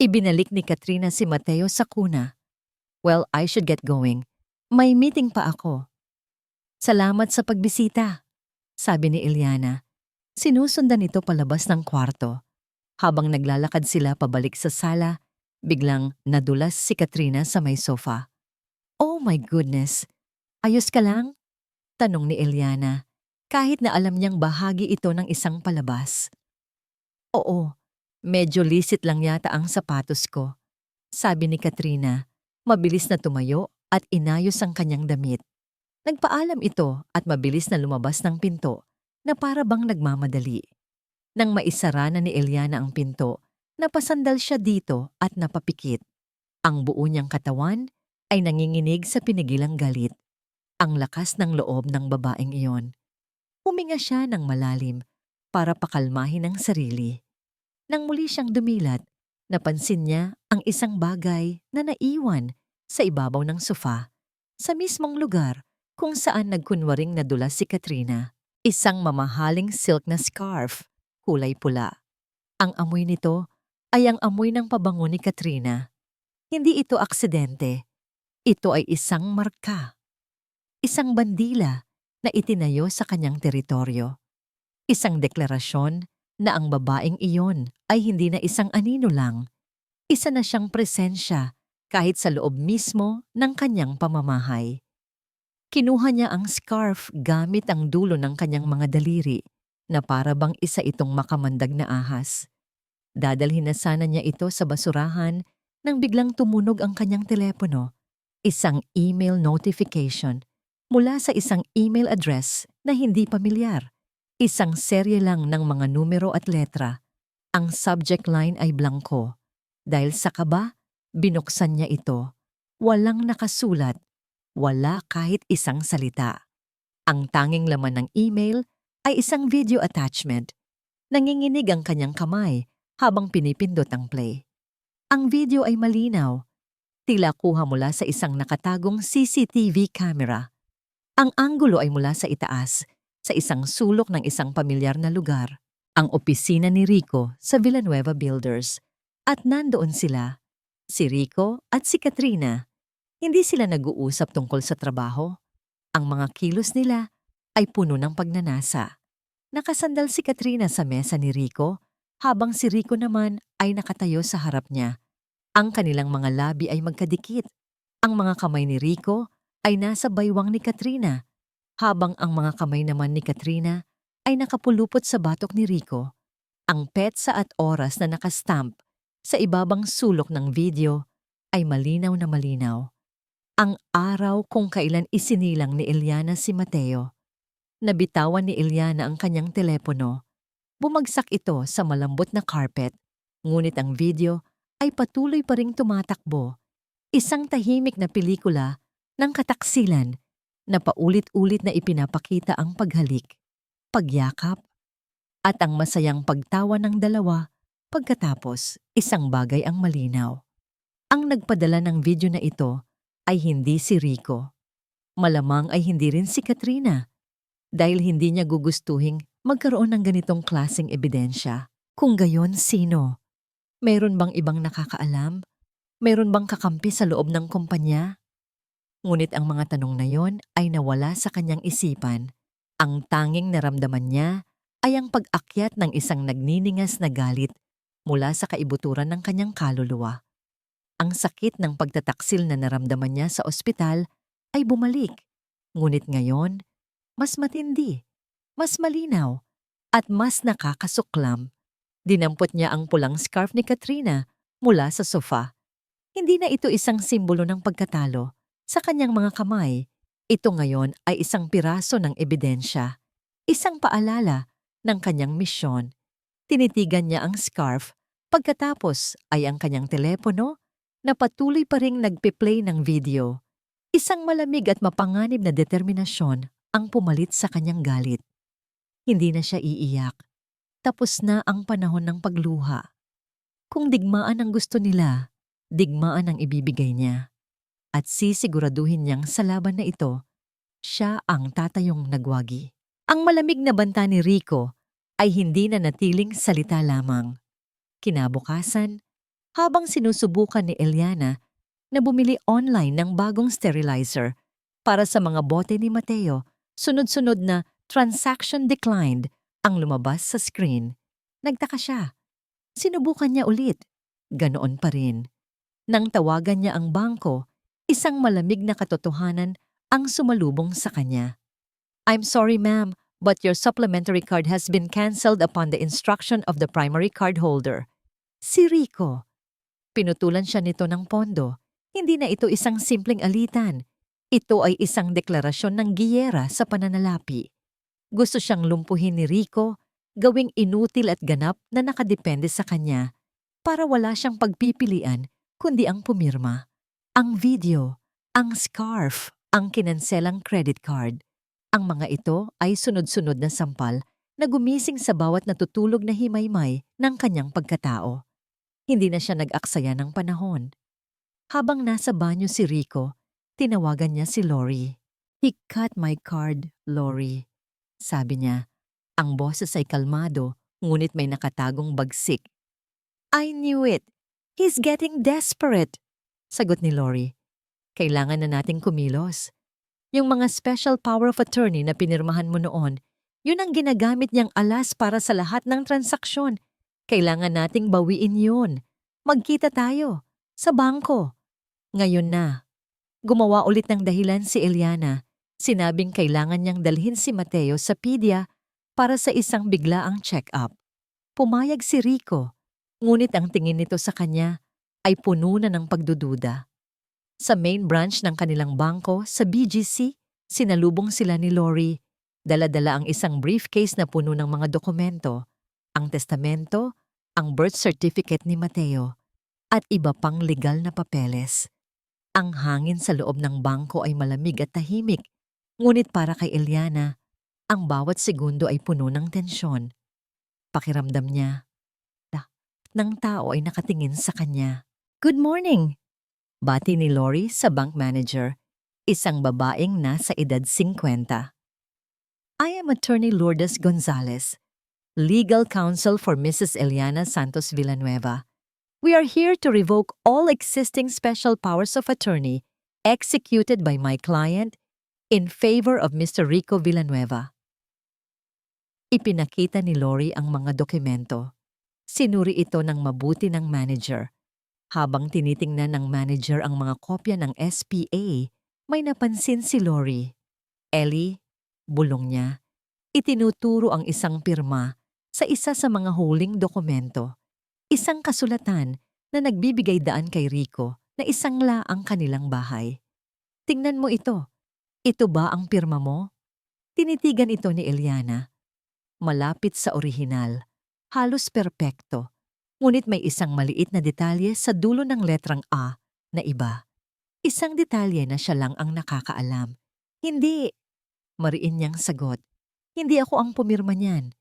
Ibinalik ni Katrina si Mateo sa kuna. Well, I should get going. May meeting pa ako. Salamat sa pagbisita, sabi ni Eliana. Sinusundan ito palabas ng kwarto. Habang naglalakad sila pabalik sa sala, biglang nadulas si Katrina sa may sofa. Oh my goodness! Ayos ka lang? Tanong ni Eliana, kahit na alam niyang bahagi ito ng isang palabas. Oo, medyo lisit lang yata ang sapatos ko, sabi ni Katrina. Mabilis na tumayo at inayos ang kanyang damit. Nagpaalam ito at mabilis na lumabas ng pinto na para bang nagmamadali. Nang maisara na ni Eliana ang pinto, napasandal siya dito at napapikit. Ang buo niyang katawan ay nanginginig sa pinigilang galit. Ang lakas ng loob ng babaeng iyon. Huminga siya ng malalim para pakalmahin ang sarili. Nang muli siyang dumilat, napansin niya ang isang bagay na naiwan sa ibabaw ng sofa, sa mismong lugar kung saan nagkunwaring nadulas si Katrina. Isang mamahaling silk na scarf, kulay pula. Ang amoy nito ay ang amoy ng pabango ni Katrina. Hindi ito aksidente. Ito ay isang marka. Isang bandila na itinayo sa kanyang teritoryo. Isang deklarasyon na ang babaeng iyon ay hindi na isang anino lang. Isa na siyang presensya kahit sa loob mismo ng kanyang pamamahay. Kinuha niya ang scarf gamit ang dulo ng kanyang mga daliri na para bang isa itong makamandag na ahas. Dadalhin na sana niya ito sa basurahan nang biglang tumunog ang kanyang telepono. Isang email notification mula sa isang email address na hindi pamilyar. Isang serye lang ng mga numero at letra. Ang subject line ay blanko. Dahil sa kaba, binuksan niya ito. Walang nakasulat, wala kahit isang salita. Ang tanging laman ng email ay isang video attachment. Nanginginig ang kanyang kamay habang pinipindot ang play. Ang video ay malinaw, tila kuha mula sa isang nakatagong CCTV camera. Ang anggulo ay mula sa itaas, sa isang sulok ng isang pamilyar na lugar, ang opisina ni Rico sa Villanueva Builders. At nandoon sila, si Rico at si Katrina. Hindi sila nag-uusap tungkol sa trabaho. Ang mga kilos nila ay puno ng pagnanasa. Nakasandal si Katrina sa mesa ni Rico, habang si Rico naman ay nakatayo sa harap niya. Ang kanilang mga labi ay magkadikit. Ang mga kamay ni Rico ay nasa baywang ni Katrina, habang ang mga kamay naman ni Katrina ay nakapulupot sa batok ni Rico. Ang petsa at oras na nakastamp sa ibabang sulok ng video ay malinaw na malinaw. Ang araw kung kailan isinilang ni Eliana si Mateo. Nabitawan ni Eliana ang kanyang telepono. Bumagsak ito sa malambot na carpet, ngunit ang video ay patuloy pa ring tumatakbo. Isang tahimik na pelikula ng kataksilan na paulit-ulit na ipinapakita ang paghalik, pagyakap, at ang masayang pagtawa ng dalawa pagkatapos isang bagay ang malinaw. Ang nagpadala ng video na ito ay hindi si Rico. Malamang ay hindi rin si Katrina dahil hindi niya gugustuhing magkaroon ng ganitong klaseng ebidensya. Kung gayon, sino? Meron bang ibang nakakaalam? Meron bang kakampi sa loob ng kumpanya? Ngunit ang mga tanong na yon ay nawala sa kanyang isipan. Ang tanging naramdaman niya ay ang pag-akyat ng isang nagniningas na galit mula sa kaibuturan ng kanyang kaluluwa. Ang sakit ng pagtataksil na naramdaman niya sa ospital ay bumalik. Ngunit ngayon, mas matindi, mas malinaw, at mas nakakasuklam. Dinampot niya ang pulang scarf ni Katrina mula sa sofa. Hindi na ito isang simbolo ng pagkatalo. Sa kanyang mga kamay, ito ngayon ay isang piraso ng ebidensya, isang paalala ng kanyang misyon. Tinitigan niya ang scarf, pagkatapos ay ang kanyang telepono na patuloy pa ring nagpe-play ng video. Isang malamig at mapanganib na determinasyon ang pumalit sa kanyang galit. Hindi na siya iiyak. Tapos na ang panahon ng pagluha. Kung digmaan ang gusto nila, digmaan ang ibibigay niya. At sisiguraduhin niyang sa laban na ito, siya ang tatayong nagwagi. Ang malamig na banta ni Rico ay hindi na natiling salita lamang. Kinabukasan, habang sinusubukan ni Eliana na bumili online ng bagong sterilizer para sa mga bote ni Mateo, sunod-sunod na transaction declined ang lumabas sa screen. Nagtaka siya. Sinubukan niya ulit. Ganoon pa rin. Nang tawagan niya ang bangko, isang malamig na katotohanan ang sumalubong sa kanya. "I'm sorry ma'am, but your supplementary card has been cancelled upon the instruction of the primary card holder." Si Rico. Pinutulan siya nito ng pondo. Hindi na ito isang simpleng alitan. Ito ay isang deklarasyon ng giyera sa pananalapi. Gusto siyang lumpuhin ni Rico, gawing inutil at ganap na nakadepende sa kanya, para wala siyang pagpipilian kundi ang pumirma. Ang video, ang scarf, ang kinanselang credit card. Ang mga ito ay sunod-sunod na sampal na gumising sa bawat natutulog na himaymay ng kanyang pagkatao. Hindi na siya nag-aksaya ng panahon. Habang nasa banyo si Rico, tinawagan niya si Lori. "He cut my card, Lori," sabi niya. Ang boses ay kalmado, ngunit may nakatagong bagsik. "I knew it. He's getting desperate," sagot ni Lori. "Kailangan na nating kumilos. Yung mga special power of attorney na pinirmahan mo noon, yun ang ginagamit niyang alas para sa lahat ng transaksyon. Kailangan nating bawiin yun. Magkita tayo. Sa bangko." Ngayon na. Gumawa ulit ng dahilan si Eliana. Sinabing kailangan niyang dalhin si Mateo sa PDEA para sa isang biglaang check-up. Pumayag si Rico, ngunit ang tingin nito sa kanya ay puno na ng pagdududa. Sa main branch ng kanilang bangko sa BGC, sinalubong sila ni Lori. Dala-dala ang isang briefcase na puno ng mga dokumento, ang testamento, ang birth certificate ni Mateo, at iba pang legal na papeles. Ang hangin sa loob ng bangko ay malamig at tahimik, ngunit para kay Eliana, ang bawat segundo ay puno ng tensyon. Pakiramdam niya, lahat ng tao ay nakatingin sa kanya. "Good morning!" Bati ni Lori sa bank manager, isang babaeng nasa edad 50. "I am Attorney Lourdes Gonzalez, legal counsel for Mrs. Eliana Santos Villanueva. We are here to revoke all existing special powers of attorney executed by my client in favor of Mr. Rico Villanueva." Ipinakita ni Lori ang mga dokumento. Sinuri ito ng mabuti ng manager. Habang tinitingnan ng manager ang mga kopya ng SPA, may napansin si Lori. "Ellie," bulong niya, itinuturo ang isang pirma sa isa sa mga huling dokumento. Isang kasulatan na nagbibigay daan kay Rico na isangla ang kanilang bahay. "Tingnan mo ito. Ito ba ang pirma mo?" Tinitigan ito ni Eliana. Malapit sa orihinal, halos perpekto. Ngunit may isang maliit na detalye sa dulo ng letrang A na iba. Isang detalye na siya lang ang nakakaalam. "Hindi," mariin niyang sagot. "Hindi ako ang pumirma niyan."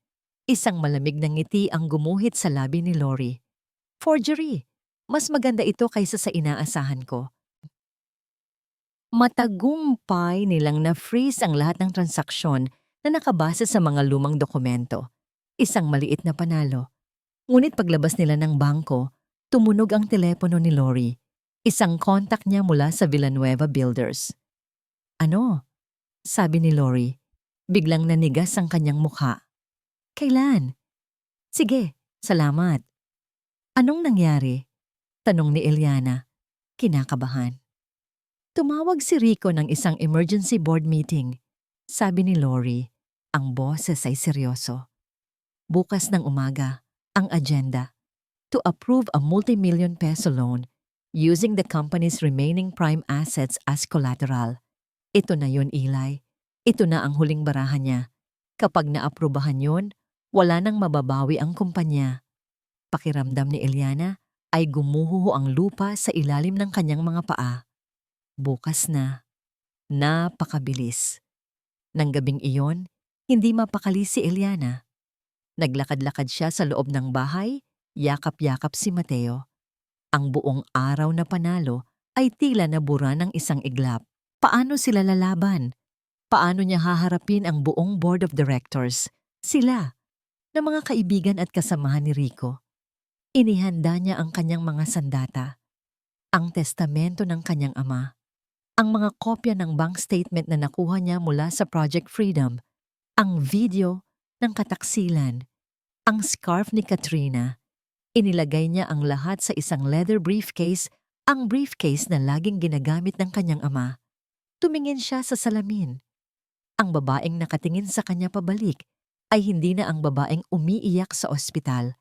Isang malamig na ngiti ang gumuhit sa labi ni Lori. "Forgery. Mas maganda ito kaysa sa inaasahan ko." Matagumpay nilang na-freeze ang lahat ng transaksyon na nakabase sa mga lumang dokumento. Isang maliit na panalo. Ngunit paglabas nila ng bangko, tumunog ang telepono ni Lori. Isang contact niya mula sa Villanueva Builders. "Ano?" sabi ni Lori. Biglang nanigas ang kanyang mukha. "Kailan?" "Sige, salamat." "Anong nangyari?" tanong ni Eliana, kinakabahan. "Tumawag si Rico ng isang emergency board meeting," sabi ni Lori. Ang boses ay seryoso. "Bukas ng umaga, ang agenda, to approve a multi-million peso loan using the company's remaining prime assets as collateral." Ito na yun, Eli. Ito na ang huling barahan niya. Kapag naaprubahan yun, wala nang mababawi ang kumpanya. Pakiramdam ni Eliana ay gumuho ang lupa sa ilalim ng kanyang mga paa. Bukas na. Napakabilis. Nang gabing iyon, hindi mapakali si Eliana. Naglakad-lakad siya sa loob ng bahay, yakap-yakap si Mateo. Ang buong araw na panalo ay tila nabura ng isang iglap. Paano sila lalaban? Paano niya haharapin ang buong board of directors? Sila, na mga kaibigan at kasamahan ni Rico. Inihanda niya ang kanyang mga sandata, ang testamento ng kanyang ama, ang mga kopya ng bank statement na nakuha niya mula sa Project Freedom, ang video ng kataksilan, ang scarf ni Katrina. Inilagay niya ang lahat sa isang leather briefcase, ang briefcase na laging ginagamit ng kanyang ama. Tumingin siya sa salamin. Ang babaeng nakatingin sa kanya pabalik ay hindi na ang babaeng umiiyak sa ospital.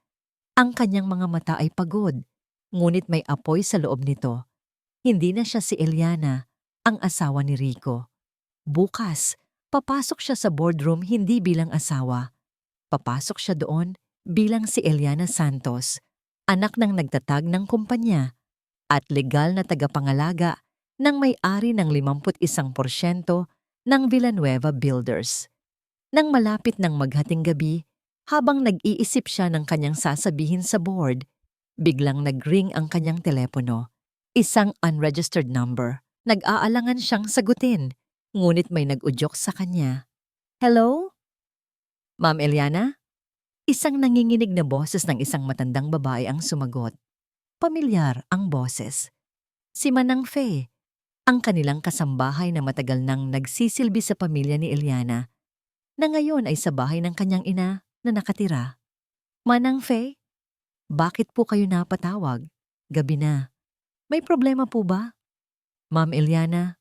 Ang kanyang mga mata ay pagod, ngunit may apoy sa loob nito. Hindi na siya si Eliana, ang asawa ni Rico. Bukas, papasok siya sa boardroom hindi bilang asawa. Papasok siya doon bilang si Eliana Santos, anak ng nagtatag ng kumpanya at legal na tagapangalaga ng may-ari ng 51% ng Villanueva Builders. Nang malapit ng maghating gabi, habang nag-iisip siya ng kanyang sasabihin sa board, biglang nag-ring ang kanyang telepono. Isang unregistered number. Nag-aalangan siyang sagutin, ngunit may nag-udyok sa kanya. "Hello? Ma'am Eliana?" Isang nanginginig na boses ng isang matandang babae ang sumagot. Pamilyar ang boses. Si Manang Faye, ang kanilang kasambahay na matagal nang nagsisilbi sa pamilya ni Eliana, na ngayon ay sa bahay ng kanyang ina na nakatira. "Manang Faye, bakit po kayo napatawag? Gabi na. May problema po ba?" "Ma'am Eliana,"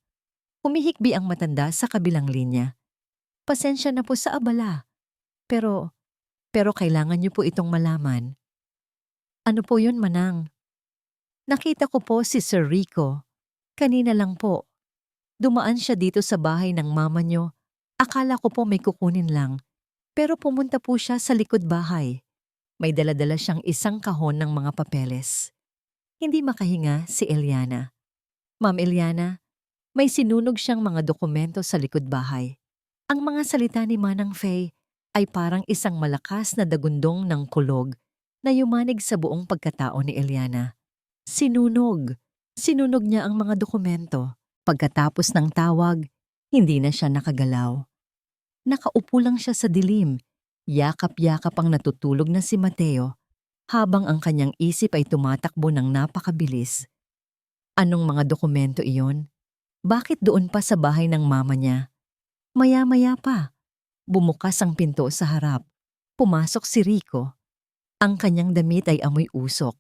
humihikbi ang matanda sa kabilang linya. "Pasensya na po sa abala. Pero kailangan niyo po itong malaman." "Ano po yun, Manang?" "Nakita ko po si Sir Rico. Kanina lang po. Dumaan siya dito sa bahay ng mama niyo. Akala ko po may kukunin lang. Pero pumunta po siya sa likod bahay. May dala-dala siyang isang kahon ng mga papeles." Hindi makahinga si Eliana. Ma'am Eliana, may sinunog siyang mga dokumento sa likod bahay. Ang mga salita ni Manang Faye ay parang isang malakas na dagundong ng kulog na yumanig sa buong pagkatao ni Eliana. Sinunog. Sinunog niya ang mga dokumento. Pagkatapos ng tawag, hindi na siya nakagalaw. Nakaupo lang siya sa dilim. Yakap-yakap ang natutulog na si Mateo habang ang kanyang isip ay tumatakbo ng napakabilis. Anong mga dokumento iyon? Bakit doon pa sa bahay ng mama niya? Maya-maya pa, bumukas ang pinto sa harap. Pumasok si Rico. Ang kanyang damit ay amoy usok.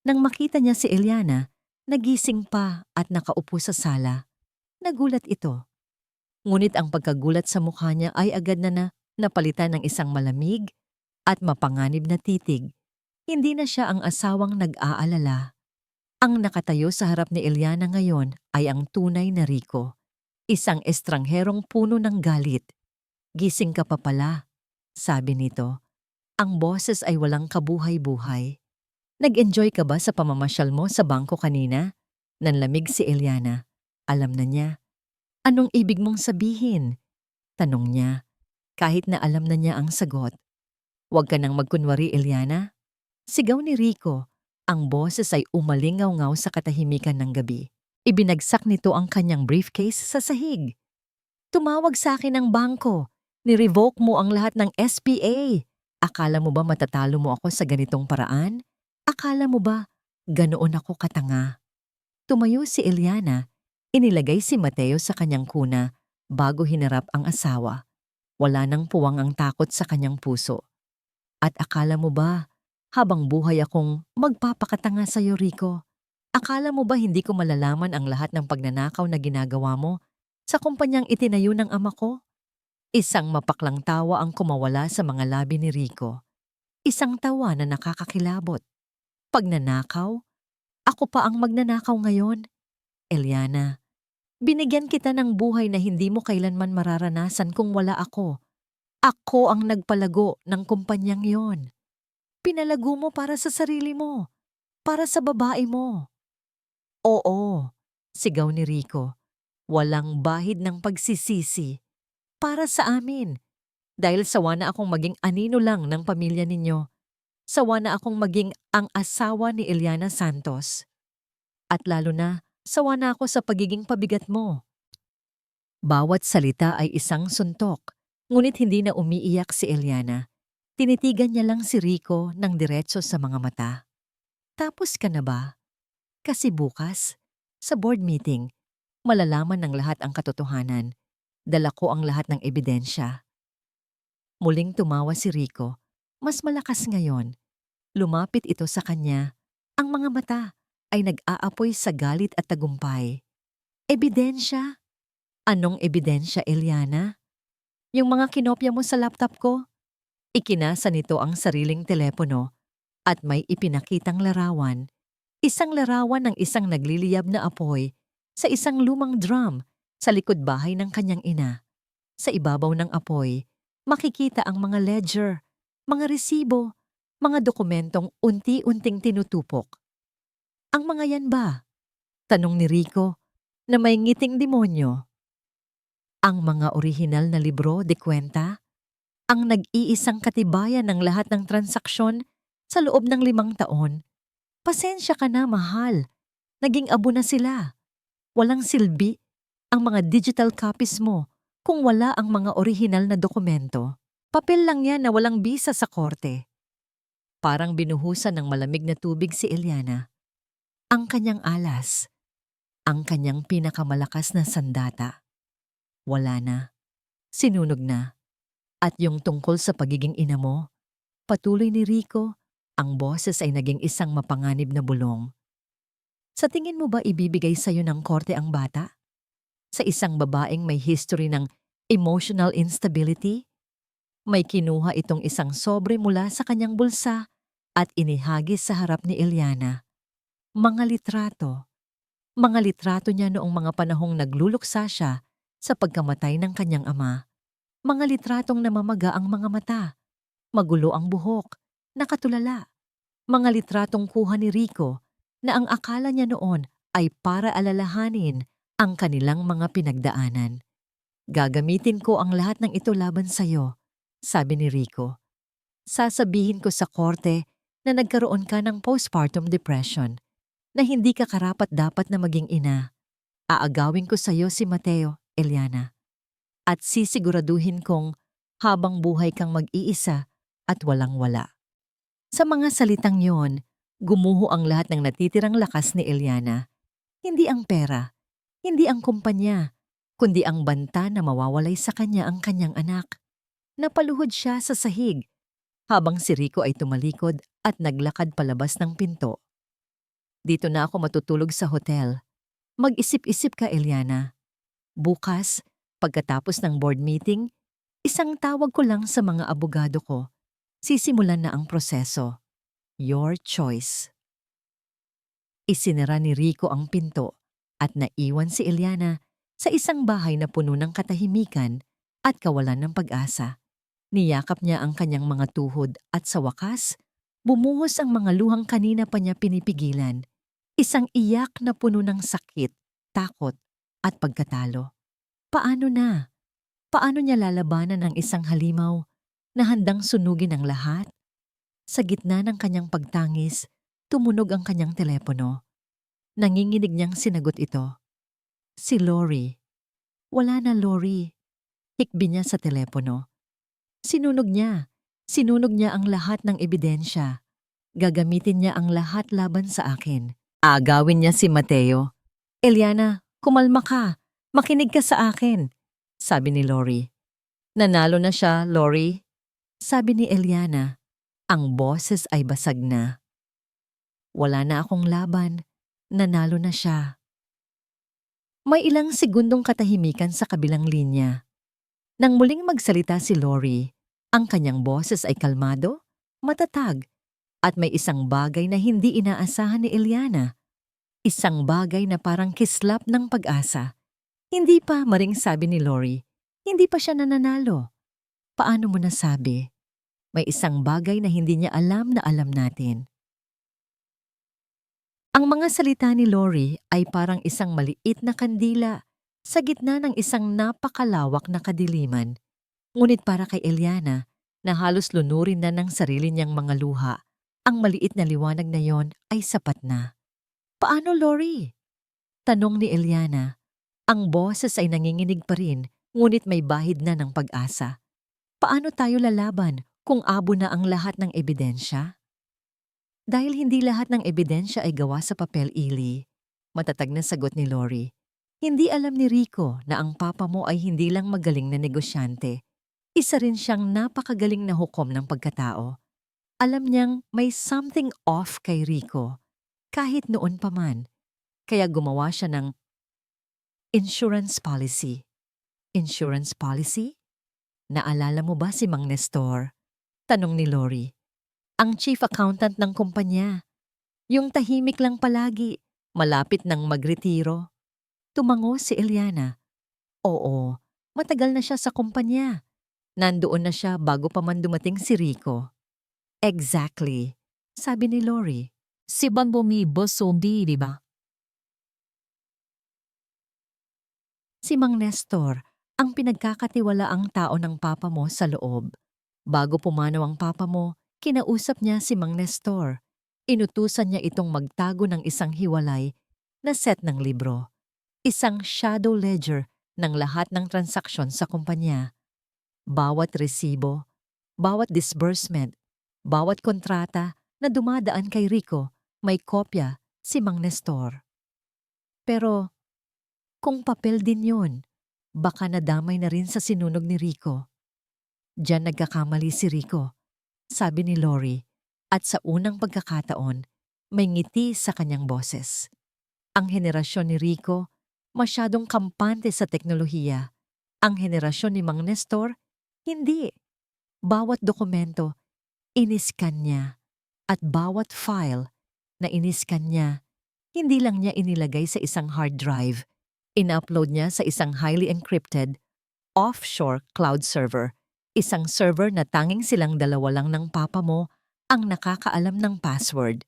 Nang makita niya si Eliana, nagising pa at nakaupo sa sala. Nagulat ito. Ngunit ang pagkagulat sa mukha niya ay agad na napalitan ng isang malamig at mapanganib na titig. Hindi na siya ang asawang nag-aalala. Ang nakatayo sa harap ni Eliana ngayon ay ang tunay na Rico. Isang estrangherong puno ng galit. Gising ka pa pala, sabi nito. Ang boses ay walang kabuhay-buhay. Nag-enjoy ka ba sa pamamasyal mo sa bangko kanina? Nanlamig si Eliana. Alam na niya. Anong ibig mong sabihin? Tanong niya, kahit na alam na niya ang sagot. Huwag ka nang magkunwari, Eliana. Sigaw ni Rico. Ang boses ay umalingaw-ngaw sa katahimikan ng gabi. Ibinagsak nito ang kanyang briefcase sa sahig. Tumawag sa akin ng bangko. Ni-revoke mo ang lahat ng SPA. Akala mo ba matatalo mo ako sa ganitong paraan? Akala mo ba ganoon ako katanga? Tumayo si Eliana. Inilagay si Mateo sa kanyang kuna bago hinarap ang asawa. Wala nang puwang ang takot sa kanyang puso. At akala mo ba, habang buhay akong magpapakatanga sa iyo, Rico? Akala mo ba hindi ko malalaman ang lahat ng pagnanakaw na ginagawa mo sa kumpanyang itinayo ng ama ko? Isang mapaklang tawa ang kumawala sa mga labi ni Rico. Isang tawa na nakakakilabot. Pagnanakaw? Ako pa ang magnanakaw ngayon? Eliana, binigyan kita ng buhay na hindi mo kailanman mararanasan kung wala ako. Ako ang nagpalago ng kumpanyang yon. Pinalago mo para sa sarili mo, para sa babae mo. Oo, sigaw ni Rico. Walang bahid ng pagsisisi. Para sa amin. Dahil sawa na akong maging anino lang ng pamilya ninyo. Sawa na akong maging ang asawa ni Eliana Santos. At lalo na, sawa na ako sa pagiging pabigat mo. Bawat salita ay isang suntok, ngunit hindi na umiiyak si Eliana. Tinitigan niya lang si Rico ng diretso sa mga mata. Tapos ka na ba? Kasi bukas, sa board meeting, malalaman ng lahat ang katotohanan. Dala ko ang lahat ng ebidensya. Muling tumawa si Rico. Mas malakas ngayon. Lumapit ito sa kanya. Ang mga mata ay nag-aapoy sa galit at tagumpay. Ebidensya? Anong ebidensya, Eliana? Yung mga kinopya mo sa laptop ko? Ikinasa nito ang sariling telepono at may ipinakitang larawan. Isang larawan ng isang nagliliyab na apoy sa isang lumang drum sa likod bahay ng kanyang ina. Sa ibabaw ng apoy, makikita ang mga ledger, mga resibo, mga dokumentong unti-unting tinutupok. Ang mga yan ba? Tanong ni Rico na may ngiting demonyo. Ang mga orihinal na libro de kwenta? Ang nag-iisang katibayan ng lahat ng transaksyon sa loob ng 5 taon? Pasensya ka na, mahal. Naging abo na sila. Walang silbi ang mga digital copies mo kung wala ang mga orihinal na dokumento. Papel lang yan na walang bisa sa korte. Parang binuhusan ng malamig na tubig si Eliana. Ang kanyang alas, ang kanyang pinakamalakas na sandata. Wala na. Sinunog na. At yung tungkol sa pagiging ina mo, patuloy ni Rico, ang boses ay naging isang mapanganib na bulong. Sa tingin mo ba ibibigay sa'yo ng korte ang bata? Sa isang babaeng may history ng emotional instability? May kinuha itong isang sobre mula sa kanyang bulsa at inihagis sa harap ni Eliana. Mga litrato. Mga litrato niya noong mga panahong nagluluksa siya sa pagkamatay ng kanyang ama. Mga litratong namamaga ang mga mata. Magulo ang buhok. Nakatulala. Mga litratong kuha ni Rico na ang akala niya noon ay para alalahanin ang kanilang mga pinagdaanan. Gagamitin ko ang lahat ng ito laban sa'yo, sabi ni Rico. Sasabihin ko sa korte na nagkaroon ka ng postpartum depression, na hindi ka karapat-dapat na maging ina. Aagawin ko sa'yo si Mateo, Eliana. At sisiguraduhin kong habang buhay kang mag-iisa at walang-wala. Sa mga salitang yon, gumuho ang lahat ng natitirang lakas ni Eliana. Hindi ang pera, hindi ang kumpanya, kundi ang banta na mawawalay sa kanya ang kanyang anak. Napaluhod siya sa sahig, habang si Rico ay tumalikod at naglakad palabas ng pinto. Dito na ako matutulog sa hotel. Mag-isip-isip ka, Eliana. Bukas, pagkatapos ng board meeting, isang tawag ko lang sa mga abogado ko. Sisimulan na ang proseso. Your choice. Isinara ni Rico ang pinto at naiwan si Eliana sa isang bahay na puno ng katahimikan at kawalan ng pag-asa. Niyakap niya ang kanyang mga tuhod at sa wakas, bumuhos ang mga luhang kanina pa niya pinipigilan. Isang iyak na puno ng sakit, takot at pagkatalo. Paano na? Paano niya lalabanan ang isang halimaw na handang sunugin ang lahat? Sa gitna ng kanyang pagtangis, tumunog ang kanyang telepono. Nanginginig niyang sinagot ito. Si Lori. Wala na, Lori. Hikbi niya sa telepono. Sinunog niya. Sinunog niya ang lahat ng ebidensya. Gagamitin niya ang lahat laban sa akin. Agawin niya si Mateo. Eliana, kumalma ka. Makinig ka sa akin, sabi ni Lori. Nanalo na siya, Lori. Sabi ni Eliana. Ang boses ay basag na. Wala na akong laban. Nanalo na siya. May ilang segundong katahimikan sa kabilang linya. Nang muling magsalita si Lori, ang kanyang boses ay kalmado, matatag, at may isang bagay na hindi inaasahan ni Eliana. Isang bagay na parang kislap ng pag-asa. Hindi pa, maring sabi ni Lori. Hindi pa siya nananalo. Paano mo nasabi? May isang bagay na hindi niya alam na alam natin. Ang mga salita ni Lori ay parang isang maliit na kandila sa gitna ng isang napakalawak na kadiliman. Ngunit para kay Eliana, na halos lunurin na ng sarili niyang mga luha, ang maliit na liwanag na yon ay sapat na. Paano, Lori? Tanong ni Eliana. Ang boses ay nanginginig pa rin, ngunit may bahid na ng pag-asa. Paano tayo lalaban kung abo na ang lahat ng ebidensya? Dahil hindi lahat ng ebidensya ay gawa sa papel, Ili, matatag na sagot ni Lori. Hindi alam ni Rico na ang papa mo ay hindi lang magaling na negosyante. Isa rin siyang napakagaling na hukom ng pagkatao. Alam niyang may something off kay Rico, kahit noon pa man. Kaya gumawa siya ng insurance policy. Insurance policy? Naalala mo ba si Mang Nestor? Tanong ni Lori. Ang chief accountant ng kumpanya. Yung tahimik lang palagi, malapit nang magretiro. Tumango si Eliana. Oo, matagal na siya sa kumpanya. Nandoon na siya bago pa man dumating si Rico. Exactly, sabi ni Lori. Si Banbomi Bosondi, di ba? Si Mang Nestor, ang pinagkakatiwalaang tao ng papa mo sa loob. Bago pumanaw ang papa mo, kinausap niya si Mang Nestor. Inutusan niya itong magtago ng isang hiwalay na set ng libro. Isang shadow ledger ng lahat ng transaksyon sa kumpanya. Bawat resibo, bawat disbursement, bawat kontrata na dumadaan kay Rico, may kopya si Mang Nestor. Pero kung papel din yun, baka nadamay na rin sa sinunog ni Rico. Diyan nagkakamali si Rico, sabi ni Lori, at sa unang pagkakataon, may ngiti sa kanyang boses. Ang henerasyon ni Rico, masyadong kampante sa teknolohiya. Ang henerasyon ni Mang Nestor, hindi. Bawat dokumento, iniskan niya. At bawat file na iniskan niya, hindi lang niya inilagay sa isang hard drive. In-upload niya sa isang highly encrypted, offshore cloud server. Isang server na tanging silang dalawa lang ng papa mo ang nakakaalam ng password.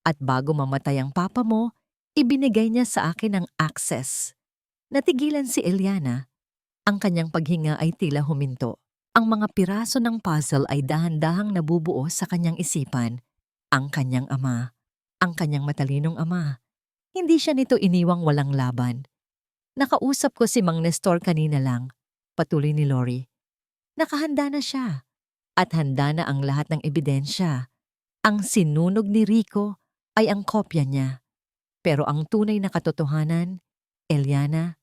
At bago mamatay ang papa mo, ibinigay niya sa akin ang access. Natigilan si Eliana. Ang kanyang paghinga ay tila huminto. Ang mga piraso ng puzzle ay dahan-dahang nabubuo sa kanyang isipan. Ang kanyang ama. Ang kanyang matalinong ama. Hindi siya nito iniwang walang laban. Nakausap ko si Mang Nestor kanina lang. Patuloy ni Lori. Nakahanda na siya. At handa na ang lahat ng ebidensya. Ang sinunog ni Rico ay ang kopya niya. Pero ang tunay na katotohanan, Eliana,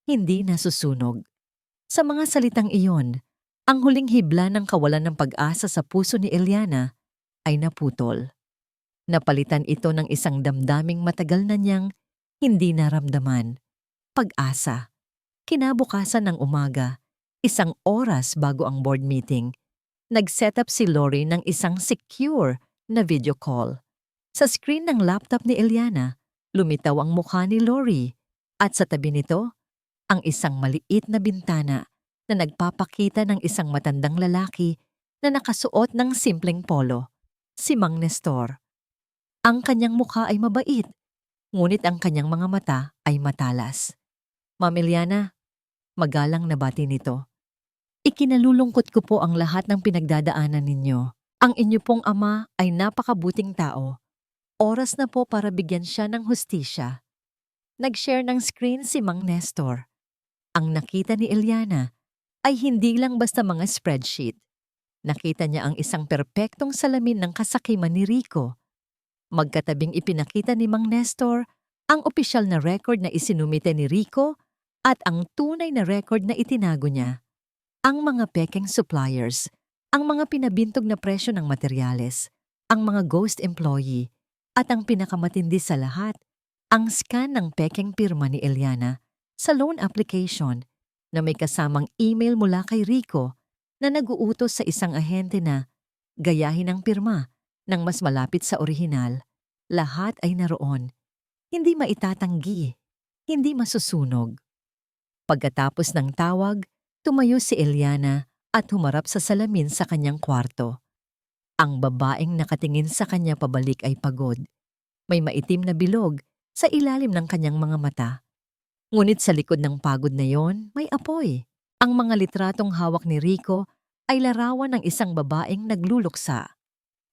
hindi nasusunog. Sa mga salitang iyon, ang huling hibla ng kawalan ng pag-asa sa puso ni Eliana ay naputol. Napalitan ito ng isang damdaming matagal na niyang hindi naramdaman. Pag-asa. Kinabukasan ng umaga, isang oras bago ang board meeting, nag-set up si Lori ng isang secure na video call. Sa screen ng laptop ni Eliana, lumitaw ang mukha ni Lori at sa tabi nito, ang isang maliit na bintana na nagpapakita ng isang matandang lalaki na nakasuot ng simpleng polo, si Mang Nestor. Ang kanyang mukha ay mabait, ngunit ang kanyang mga mata ay matalas. Ma'am Eliana, magalang na bati nito. Ikinalulungkot ko po ang lahat ng pinagdadaanan ninyo. Ang inyo pong ama ay napakabuting tao. Oras na po para bigyan siya ng hustisya. Nag-share ng screen si Mang Nestor. Ang nakita ni Eliana ay hindi lang basta mga spreadsheet. Nakita niya ang isang perpektong salamin ng kasakiman ni Rico. Magkatabing ipinakita ni Mang Nestor ang opisyal na record na isinumite ni Rico at ang tunay na record na itinago niya. Ang mga pekeng suppliers, ang mga pinabintog na presyo ng materyales, ang mga ghost employee, at ang pinakamatindi sa lahat, ang scan ng pekeng pirma ni Eliana sa loan application na may kasamang email mula kay Rico na nag-uutos sa isang ahente na gayahin ang pirma ng mas malapit sa orihinal. Lahat ay naroon. Hindi maitatanggi, hindi masusunog. Pagkatapos ng tawag, tumayo si Eliana at humarap sa salamin sa kanyang kwarto. Ang babaeng nakatingin sa kanya pabalik ay pagod. May maitim na bilog sa ilalim ng kanyang mga mata. Ngunit sa likod ng pagod na yon, may apoy. Ang mga litratong hawak ni Rico ay larawan ng isang babaeng nagluluksa.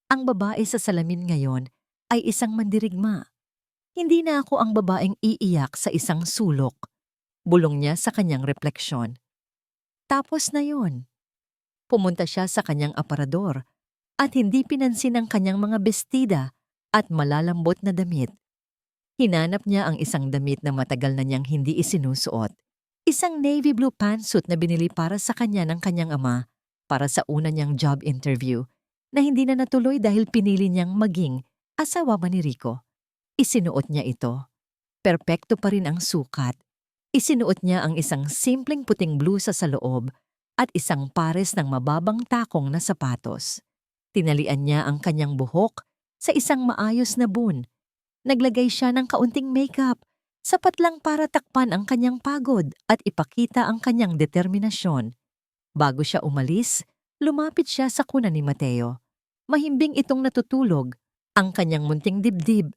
Ang babae sa salamin ngayon ay isang mandirigma. Hindi na ako ang babaeng iiyak sa isang sulok. Bulong niya sa kanyang refleksyon. Tapos na yon. Pumunta siya sa kanyang aparador at hindi pinansin ang kanyang mga bestida at malalambot na damit. Hinanap niya ang isang damit na matagal na niyang hindi isinusuot. Isang navy blue pantsuit na binili para sa kanya ng kanyang ama para sa una niyang job interview na hindi na natuloy dahil pinili niyang maging asawa ba ni Rico. Isinuot niya ito. Perpekto pa rin ang sukat. Isinuot niya ang isang simpleng puting blusa sa loob at isang pares ng mababang takong na sapatos. Tinalian niya ang kanyang buhok sa isang maayos na bun. Naglagay siya ng kaunting makeup, sapat lang para takpan ang kanyang pagod at ipakita ang kanyang determinasyon. Bago siya umalis, lumapit siya sa kuna ni Mateo. Mahimbing itong natutulog. Ang kanyang munting dibdib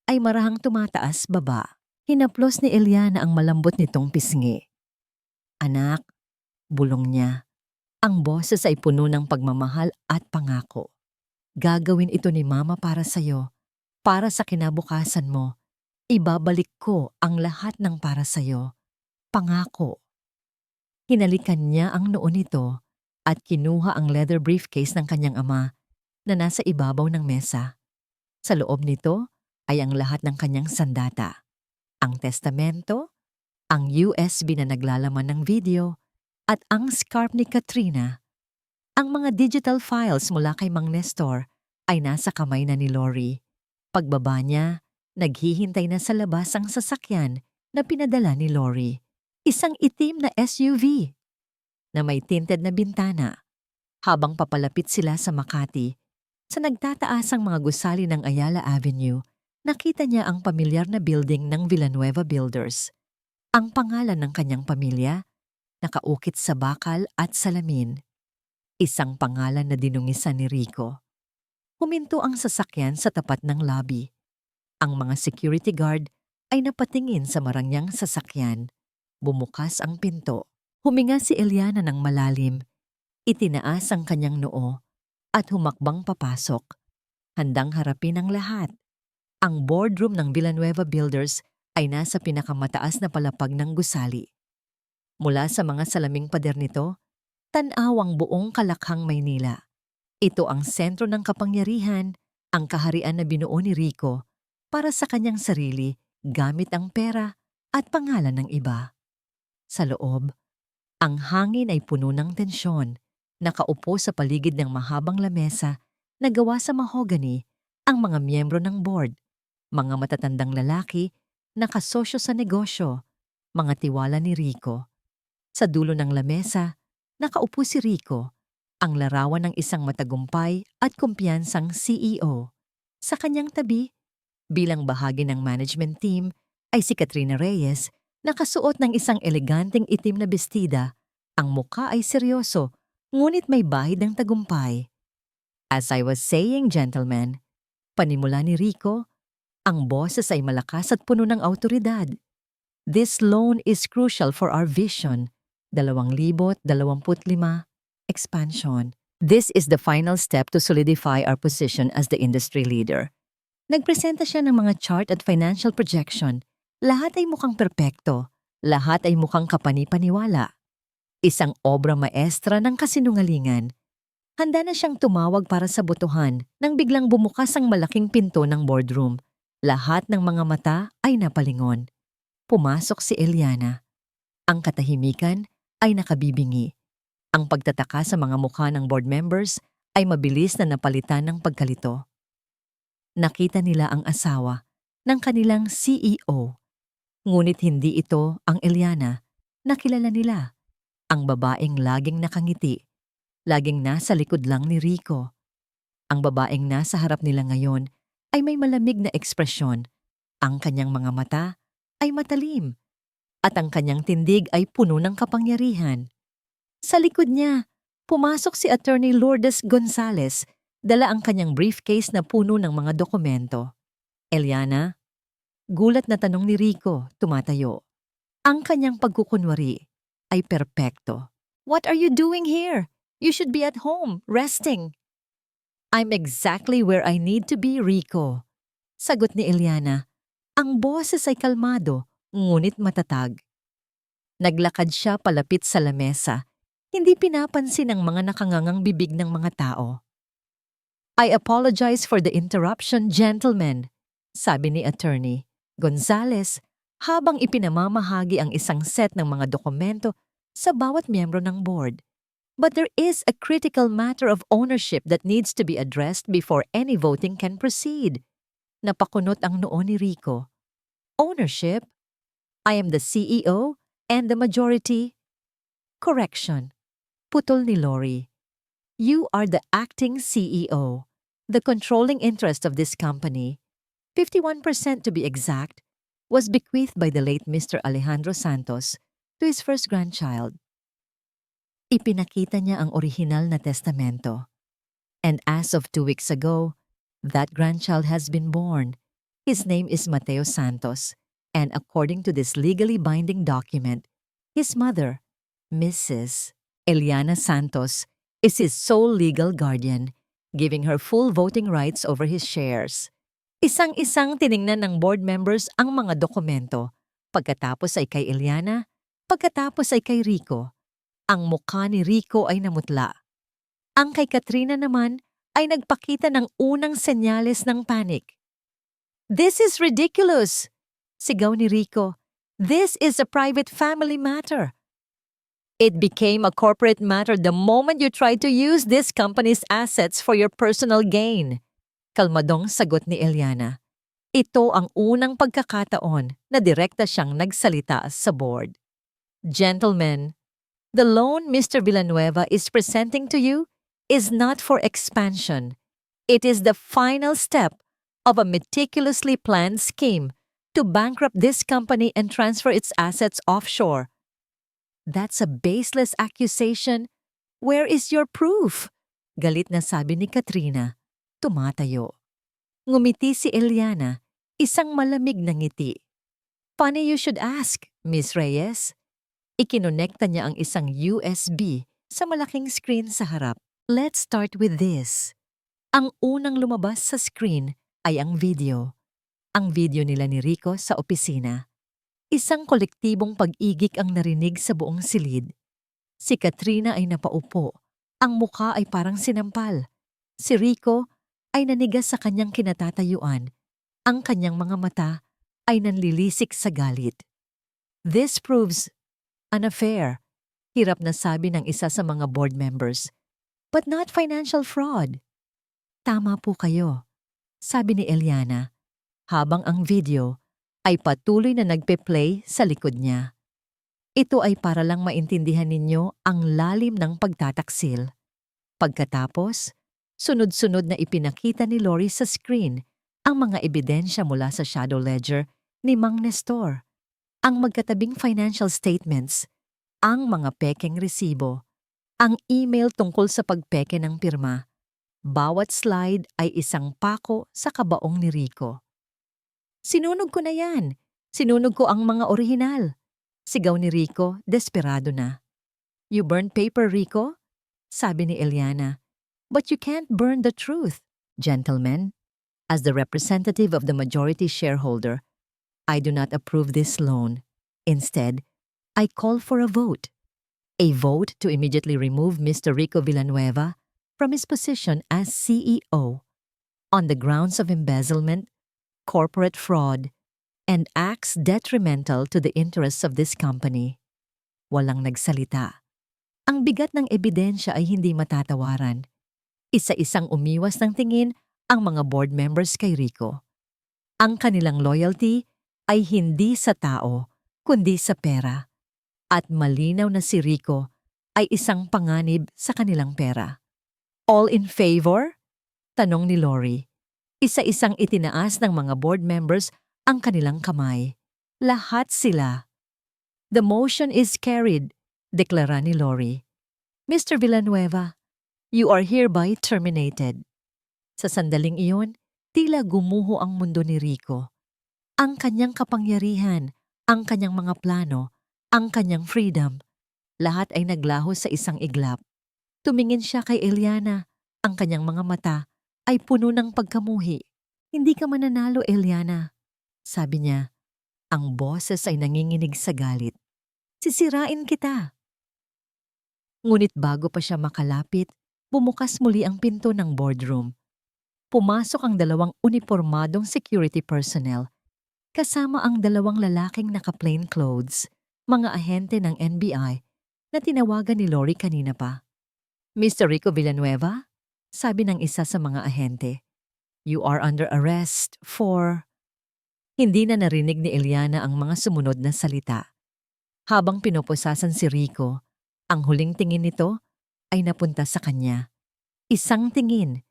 ay marahang tumataas baba. Hinaplos ni Eliana ang malambot nitong pisngi. Anak, bulong niya. Ang boses ay puno ng pagmamahal at pangako. Gagawin ito ni Mama para sa'yo, para sa kinabukasan mo. Ibabalik ko ang lahat ng para sa'yo. Pangako. Hinalikan niya ang noo nito at kinuha ang leather briefcase ng kanyang ama na nasa ibabaw ng mesa. Sa loob nito ay ang lahat ng kanyang sandata. Ang testamento, ang USB na naglalaman ng video, at ang scarf ni Katrina. Ang mga digital files mula kay Mang Nestor ay nasa kamay na ni Lori. Pagbaba niya, naghihintay na sa labas ang sasakyan na pinadala ni Lori. Isang itim na SUV na may tinted na bintana. Habang papalapit sila sa Makati, sa nagtataasang mga gusali ng Ayala Avenue, nakita niya ang pamilyar na building ng Villanueva Builders. Ang pangalan ng kanyang pamilya, nakaukit sa bakal at salamin. Isang pangalan na dinungisan ni Rico. Huminto ang sasakyan sa tapat ng lobby. Ang mga security guard ay napatingin sa marangyang sasakyan. Bumukas ang pinto. Huminga si Eliana ng malalim. Itinaas ang kanyang noo at humakbang papasok. Handang harapin ang lahat. Ang boardroom ng Villanueva Builders ay nasa pinakamataas na palapag ng gusali. Mula sa mga salaming pader nito, tanaw ang buong Kalakhang, Maynila. Ito ang sentro ng kapangyarihan, ang kaharian na binuo ni Rico para sa kanyang sarili gamit ang pera at pangalan ng iba. Sa loob, ang hangin ay puno ng tensyon. Nakaupo sa paligid ng mahabang lamesa na gawa sa mahogany ang mga miyembro ng board, mga matatandang lalaki na kasosyo sa negosyo, mga tiwala ni Rico. Sa dulo ng lamesa, nakaupo si Rico, ang larawan ng isang matagumpay at kumpiyansang CEO. Sa kanyang tabi, bilang bahagi ng management team, ay si Katrina Reyes, nakasuot ng isang eleganteng itim na bestida. Ang muka ay seryoso, ngunit may bahid ng tagumpay. As I was saying, gentlemen, panimula ni Rico, ang boses ay malakas at puno ng awtoridad. This loan is crucial for our vision. 2025 expansion. This is the final step to solidify our position as the industry leader. Nagpresenta siya ng mga chart at financial projection. Lahat ay mukhang perpekto. Lahat ay mukhang kapani-paniwala. Isang obra maestra ng kasinungalingan. Handa na siyang tumawag para sa botohan nang biglang bumukas ang malaking pinto ng boardroom. Lahat ng mga mata ay napalingon. Pumasok si Eliana. Ang katahimikan ay nakabibingi. Ang pagtataka sa mga mukha ng board members ay mabilis na napalitan ng pagkalito. Nakita nila ang asawa ng kanilang CEO. Ngunit hindi ito ang Eliana na kilala nila. Ang babaeng laging nakangiti, laging nasa likod lang ni Rico. Ang babaeng nasa harap nila ngayon ay may malamig na ekspresyon. Ang kanyang mga mata ay matalim at ang kanyang tindig ay puno ng kapangyarihan. Sa likod niya, pumasok si Attorney Lourdes Gonzales, dala ang kanyang briefcase na puno ng mga dokumento. Eliana, gulat na tanong ni Rico, tumatayo. Ang kanyang pagkukunwari ay perpekto. What are you doing here? You should be at home, resting. I'm exactly where I need to be, Rico. Sagot ni Eliana. Ang boses ay kalmado, ngunit matatag. Naglakad siya palapit sa lamesa, hindi pinapansin ang mga nakangangang bibig ng mga tao. I apologize for the interruption, gentlemen, sabi ni Attorney Gonzales habang ipinamamahagi ang isang set ng mga dokumento sa bawat miyembro ng board. But there is a critical matter of ownership that needs to be addressed before any voting can proceed. Napakunot ang noo ni Rico. Ownership? I am the CEO and the majority. Correction. Putol ni Lori. You are the acting CEO. The controlling interest of this company, 51% to be exact, was bequeathed by the late Mr. Alejandro Santos to his first grandchild. Ipinakita niya ang orihinal na testamento. And as of 2 weeks ago, that grandchild has been born. His name is Mateo Santos, and according to this legally binding document, his mother, Mrs. Eliana Santos, is his sole legal guardian, giving her full voting rights over his shares. Isang-isang tiningnan ng board members ang mga dokumento. Pagkatapos ay kay Eliana, pagkatapos ay kay Rico. Ang mukha ni Rico ay namutla. Ang kay Katrina naman ay nagpakita ng unang senyales ng panic. This is ridiculous! Sigaw ni Rico. This is a private family matter. It became a corporate matter the moment you tried to use this company's assets for your personal gain. Kalmadong sagot ni Eliana. Ito ang unang pagkakataon na direkta siyang nagsalita sa board. Gentlemen, the loan Mr. Villanueva is presenting to you is not for expansion. It is the final step of a meticulously planned scheme to bankrupt this company and transfer its assets offshore. That's a baseless accusation. Where is your proof? Galit na sabi ni Katrina. Tumatayo. Ngumiti si Eliana. Isang malamig na ngiti. Funny you should ask, Miss Reyes. Ikinonekta niya ang isang USB sa malaking screen sa harap. Let's start with this. Ang unang lumabas sa screen ay ang video. Ang video nila ni Rico sa opisina. Isang kolektibong pag-igik ang narinig sa buong silid. Si Katrina ay napaupo. Ang mukha ay parang sinampal. Si Rico ay nanigas sa kanyang kinatatayuan. Ang kanyang mga mata ay nanlilisik sa galit. This proves an affair, hirap na sabi ng isa sa mga board members. But not financial fraud. Tama po kayo, sabi ni Eliana, habang ang video ay patuloy na nagpe-play sa likod niya. Ito ay para lang maintindihan ninyo ang lalim ng pagtataksil. Pagkatapos, sunod-sunod na ipinakita ni Lori sa screen ang mga ebidensya mula sa shadow ledger ni Mang Nestor, ang magkatabing financial statements, ang mga pekeng resibo, ang email tungkol sa pagpeke ng pirma. Bawat slide ay isang pako sa kabaong ni Rico. Sinunog ko na yan. Sinunog ko ang mga orihinal. Sigaw ni Rico, desperado na. You burned paper, Rico? Sabi ni Eliana. But you can't burn the truth. Gentlemen, as the representative of the majority shareholder, I do not approve this loan. Instead, I call for a vote. A vote to immediately remove Mr. Rico Villanueva from his position as CEO on the grounds of embezzlement, corporate fraud, and acts detrimental to the interests of this company. Walang nagsalita. Ang bigat ng ebidensya ay hindi matatawaran. Isa-isang umiwas ng tingin ang mga board members kay Rico. Ang kanilang loyalty ay hindi sa tao, kundi sa pera. At malinaw na si Rico ay isang panganib sa kanilang pera. All in favor? Tanong ni Lori. Isa-isang itinaas ng mga board members ang kanilang kamay. Lahat sila. The motion is carried, deklara ni Lori. Mr. Villanueva, you are hereby terminated. Sa sandaling iyon, tila gumuho ang mundo ni Rico. Ang kanyang kapangyarihan, ang kanyang mga plano, ang kanyang freedom, lahat ay naglaho sa isang iglap. Tumingin siya kay Eliana. Ang kanyang mga mata ay puno ng pagkamuhi. Hindi ka mananalo, Eliana. Sabi niya, ang boses ay nanginginig sa galit. Sisirain kita. Ngunit bago pa siya makalapit, bumukas muli ang pinto ng boardroom. Pumasok ang dalawang unipormadong security personnel, kasama ang dalawang lalaking naka-plain clothes, mga ahente ng NBI na tinawagan ni Lori kanina pa. Mr. Rico Villanueva, sabi ng isa sa mga ahente, you are under arrest for... Hindi na narinig ni Eliana ang mga sumunod na salita. Habang pinoposasan si Rico, ang huling tingin nito ay napunta sa kanya. Isang tingin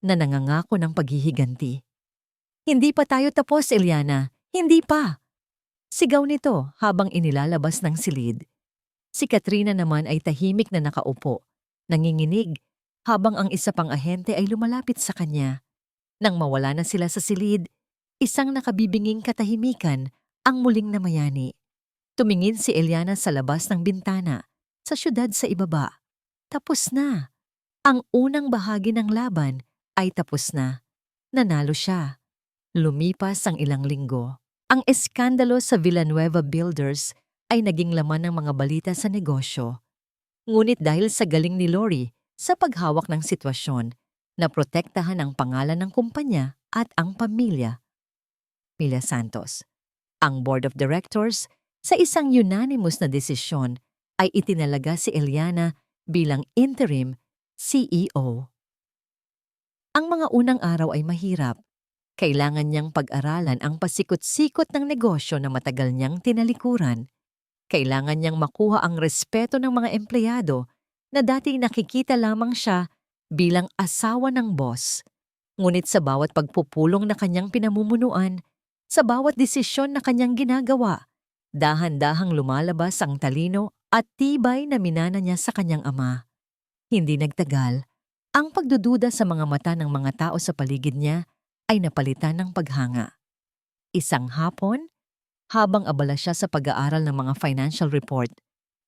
na nangangako ng paghihiganti. Hindi pa tayo tapos, Eliana. Hindi pa. Sigaw nito habang inilalabas ng silid. Si Katrina naman ay tahimik na nakaupo, nanginginig, habang ang isa pang ahente ay lumalapit sa kanya. Nang mawala na sila sa silid, isang nakabibinging katahimikan ang muling namayani. Tumingin si Eliana sa labas ng bintana, sa syudad sa ibaba. Tapos na. Ang unang bahagi ng laban ay tapos na. Nanalo siya. Lumipas ang ilang linggo. Ang eskandalo sa Villanueva Builders ay naging laman ng mga balita sa negosyo. Ngunit dahil sa galing ni Lori sa paghawak ng sitwasyon, naprotektahan ang pangalan ng kumpanya at ang pamilya. Mila Santos. Ang Board of Directors, sa isang unanimous na desisyon, ay itinalaga si Eliana bilang interim CEO. Ang mga unang araw ay mahirap. Kailangan niyang pag-aralan ang pasikot-sikot ng negosyo na matagal niyang tinalikuran. Kailangan niyang makuha ang respeto ng mga empleyado na dati nakikita lamang siya bilang asawa ng boss. Ngunit sa bawat pagpupulong na kanyang pinamumunuan, sa bawat desisyon na kanyang ginagawa, dahan-dahang lumalabas ang talino at tibay na minana niya sa kanyang ama. Hindi nagtagal, ang pagdududa sa mga mata ng mga tao sa paligid niya ay napalitan ng paghanga. Isang hapon, habang abala siya sa pag-aaral ng mga financial report,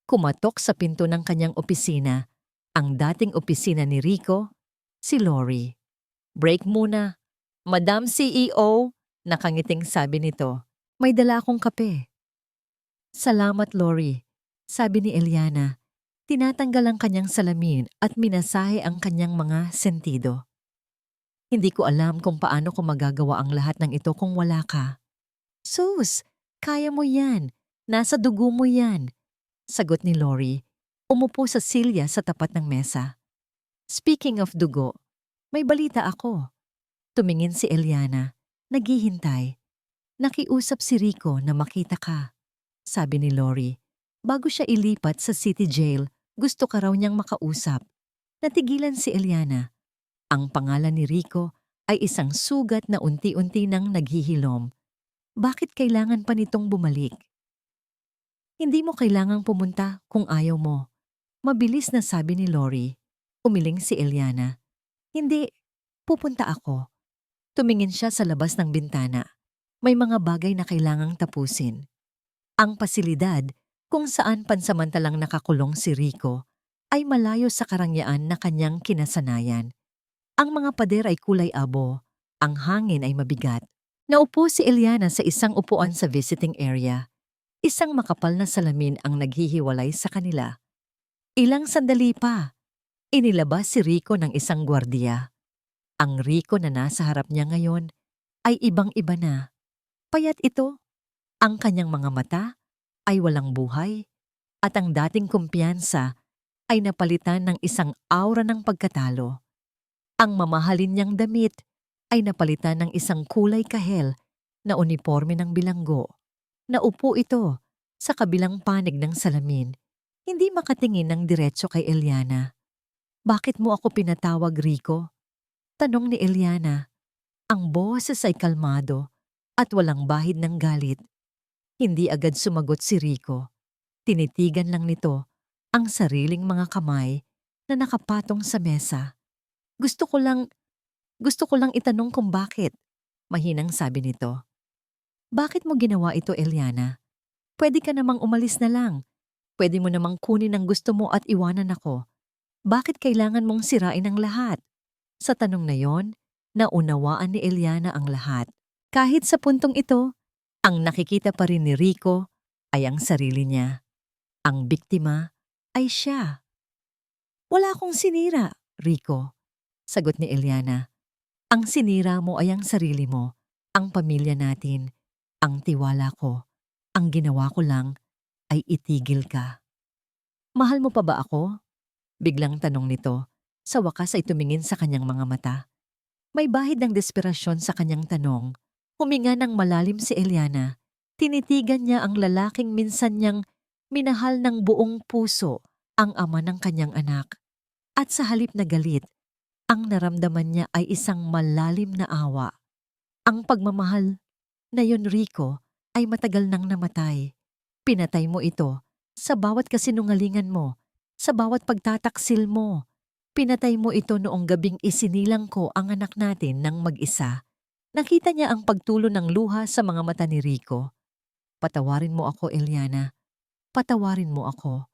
kumatok sa pinto ng kanyang opisina ang dating opisina ni Rico, si Lori. "Break muna, Madam CEO," nakangiting sabi nito. "May dala akong kape." "Salamat, Lori," sabi ni Eliana. Tinatanggal ang kanyang salamin at minasahe ang kanyang mga sentido. "Hindi ko alam kung paano ko magagawa ang lahat ng ito kung wala ka." "Sus, kaya mo yan. Nasa dugo mo yan," sagot ni Lori. Umupo sa silya sa tapat ng mesa. "Speaking of dugo, may balita ako." Tumingin si Eliana, naghihintay. "Nakiusap si Rico na makita ka," sabi ni Lori. "Bago siya ilipat sa city jail, gusto ka raw niyang makausap." Natigilan si Eliana. Ang pangalan ni Rico ay isang sugat na unti-unti nang naghihilom. Bakit kailangan pa nitong bumalik? "Hindi mo kailangang pumunta kung ayaw mo," mabilis na sabi ni Lori. Umiling si Eliana. "Hindi, pupunta ako." Tumingin siya sa labas ng bintana. May mga bagay na kailangang tapusin. Ang pasilidad, kung saan pansamantalang nakakulong si Rico, ay malayo sa karangyaan na kanyang kinasanayan. Ang mga pader ay kulay abo, ang hangin ay mabigat. Naupo si Eliana sa isang upuan sa visiting area. Isang makapal na salamin ang naghihiwalay sa kanila. Ilang sandali pa, inilabas si Rico ng isang gwardiya. Ang Rico na nasa harap niya ngayon ay ibang-iba na. Payat ito. Ang kanyang mga mata ay walang buhay at ang dating kumpiyansa ay napalitan ng isang aura ng pagkatalo. Ang mamahalin niyang damit ay napalitan ng isang kulay kahel na uniporme ng bilanggo. Naupo ito sa kabilang panig ng salamin, hindi makatingin ng diretso kay Eliana. "Bakit mo ako pinatawag, Rico?" tanong ni Eliana. Ang boses ay kalmado at walang bahid ng galit. Hindi agad sumagot si Rico. Tinitigan lang nito ang sariling mga kamay na nakapatong sa mesa. Gusto ko lang itanong kung bakit," mahinang sabi nito. "Bakit mo ginawa ito, Eliana? Pwede ka namang umalis na lang. Pwede mo namang kunin ang gusto mo at iwanan ako. Bakit kailangan mong sirain ang lahat?" Sa tanong na yon, naunawaan ni Eliana ang lahat. Kahit sa puntong ito, ang nakikita pa rin ni Rico ay ang sarili niya. Ang biktima ay siya. "Wala akong sinira, Rico," sagot ni Eliana. "Ang sinira mo ay ang sarili mo, ang pamilya natin, ang tiwala ko. Ang ginawa ko lang ay itigil ka." "Mahal mo pa ba ako?" biglang tanong nito. Sa wakas ay tumingin sa kanyang mga mata. May bahid ng desperasyon sa kanyang tanong. Huminga ng malalim si Eliana. Tinitigan niya ang lalaking minsan niyang minahal ng buong puso, ang ama ng kanyang anak. At sa halip na galit, ang naramdaman niya ay isang malalim na awa. Ang pagmamahal na yon, Rico, ay matagal nang namatay. Pinatay mo ito sa bawat kasinungalingan mo, sa bawat pagtataksil mo. Pinatay mo ito noong gabing isinilang ko ang anak natin ng mag-isa. Nakita niya ang pagtulo ng luha sa mga mata ni Rico. "Patawarin mo ako, Eliana. Patawarin mo ako."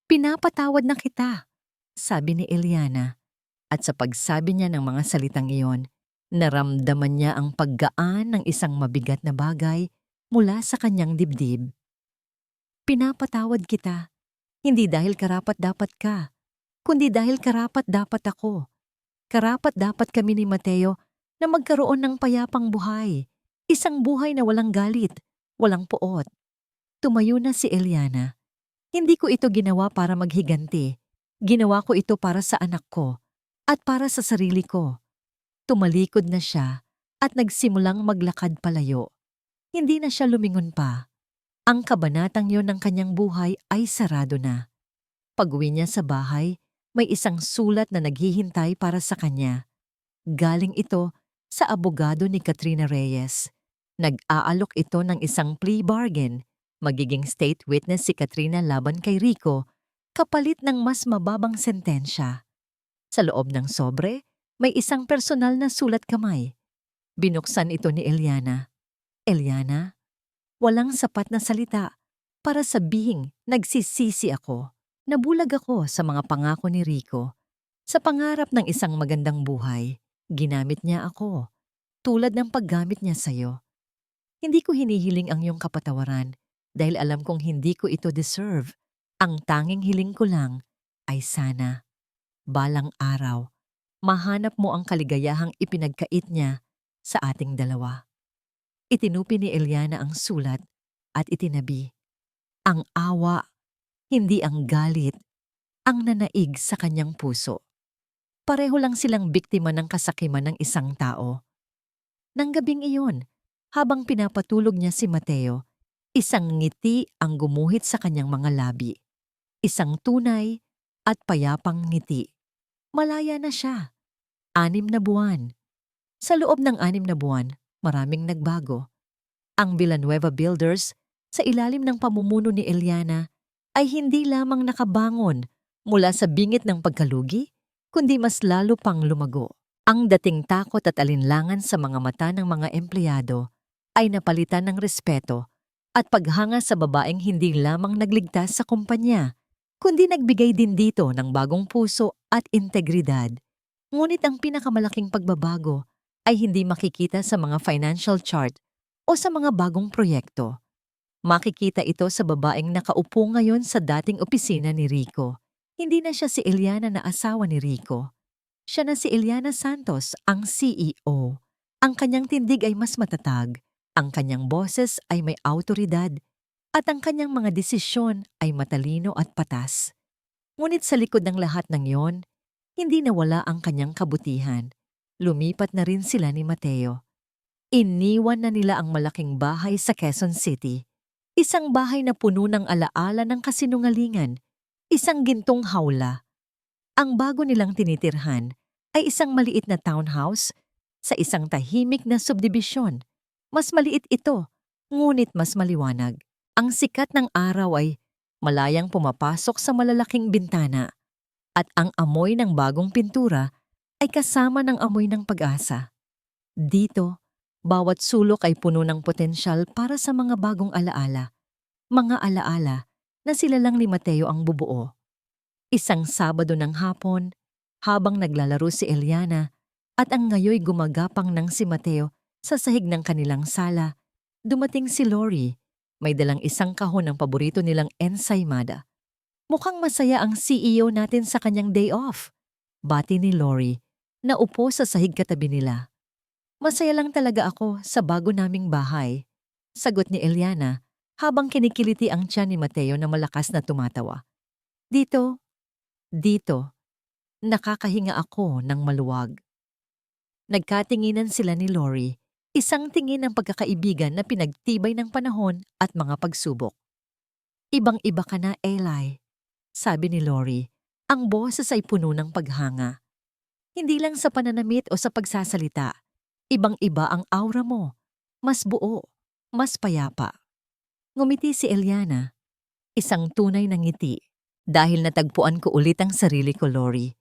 "Pinapatawad na kita," sabi ni Eliana. At sa pagsabi niya ng mga salitang iyon, naramdaman niya ang paggaan ng isang mabigat na bagay mula sa kanyang dibdib. "Pinapatawad kita, hindi dahil karapat-dapat ka, kundi dahil karapat-dapat ako. Karapat-dapat kami ni Mateo na magkaroon ng payapang buhay. Isang buhay na walang galit, walang poot." Tumayo na si Eliana. "Hindi ko ito ginawa para maghiganti. Ginawa ko ito para sa anak ko at para sa sarili ko." Tumalikod na siya at nagsimulang maglakad palayo. Hindi na siya lumingon pa. Ang kabanatang yon ng kanyang buhay ay sarado na. Pag-uwi niya sa bahay, may isang sulat na naghihintay para sa kanya. Galing ito sa abogado ni Katrina Reyes. Nag-aalok ito ng isang plea bargain. Magiging state witness si Katrina laban kay Rico, kapalit ng mas mababang sentensya. Sa loob ng sobre, may isang personal na sulat kamay. Binuksan ito ni Eliana. Eliana, walang sapat na salita para sabihing nagsisisi ako. Nabulag ako sa mga pangako ni Rico. Sa pangarap ng isang magandang buhay, ginamit niya ako, tulad ng paggamit niya sa'yo. Hindi ko hinihiling ang iyong kapatawaran dahil alam kong hindi ko ito deserve. Ang tanging hiling ko lang ay sana, balang araw, mahanap mo ang kaligayahang ipinagkait niya sa ating dalawa. Itinupi ni Eliana ang sulat at itinabi. Ang awa, hindi ang galit, ang nanaig sa kanyang puso. Pareho lang silang biktima ng kasakiman ng isang tao. Nang gabing iyon, habang pinapatulog niya si Mateo, isang ngiti ang gumuhit sa kanyang mga labi. Isang tunay at payapang ngiti. Malaya na siya. 6 na buwan. Sa loob ng 6 na buwan, maraming nagbago. Ang Villanueva Builders, sa ilalim ng pamumuno ni Eliana, ay hindi lamang nakabangon mula sa bingit ng pagkalugi, kundi mas lalo pang lumago. Ang dating takot at alinlangan sa mga mata ng mga empleyado ay napalitan ng respeto at paghanga sa babaeng hindi lamang nagligtas sa kumpanya, kundi nagbigay din dito ng bagong puso at integridad. Ngunit ang pinakamalaking pagbabago ay hindi makikita sa mga financial chart o sa mga bagong proyekto. Makikita ito sa babaeng nakaupo ngayon sa dating opisina ni Rico. Hindi na siya si Eliana na asawa ni Rico. Siya na si Eliana Santos, ang CEO. Ang kanyang tindig ay mas matatag, ang kanyang boses ay may awtoridad, at ang kanyang mga desisyon ay matalino at patas. Ngunit sa likod ng lahat ng yon, hindi nawala ang kanyang kabutihan. Lumipat na rin sila ni Mateo. Iniwan na nila ang malaking bahay sa Quezon City. Isang bahay na puno ng alaala ng kasinungalingan, isang gintong hawla. Ang bago nilang tinitirhan ay isang maliit na townhouse sa isang tahimik na subdibisyon. Mas maliit ito, ngunit mas maliwanag. Ang sikat ng araw ay malayang pumapasok sa malalaking bintana at ang amoy ng bagong pintura ay kasama ng amoy ng pag-asa. Dito, bawat sulok ay puno ng potensyal para sa mga bagong alaala. Mga alaala na sila lang ni Mateo ang bubuo. Isang Sabado ng hapon, habang naglalaro si Eliana at ang ngayoy gumagapang ng si Mateo sa sahig ng kanilang sala, dumating si Lori. May dalang isang kahon ng paborito nilang ensaymada. Mukhang masaya ang CEO natin sa kanyang day off. Bati ni Lori, na upo sa sahig katabi nila. Masaya lang talaga ako sa bago naming bahay. Sagot ni Eliana habang kinikiliti ang tiyan ni Mateo na malakas na tumatawa. Dito, nakakahinga ako ng maluwag. Nagkatinginan sila ni Lori, isang tingin ng pagkakaibigan na pinagtibay ng panahon at mga pagsubok. Ibang-iba ka na, Eli, sabi ni Lori, ang boses ay puno ng paghanga. Hindi lang sa pananamit o sa pagsasalita, ibang-iba ang aura mo, mas buo, mas payapa. Ngumiti si Eliana, isang tunay na ngiti. Dahil natagpuan ko ulit ang sarili ko, Lori.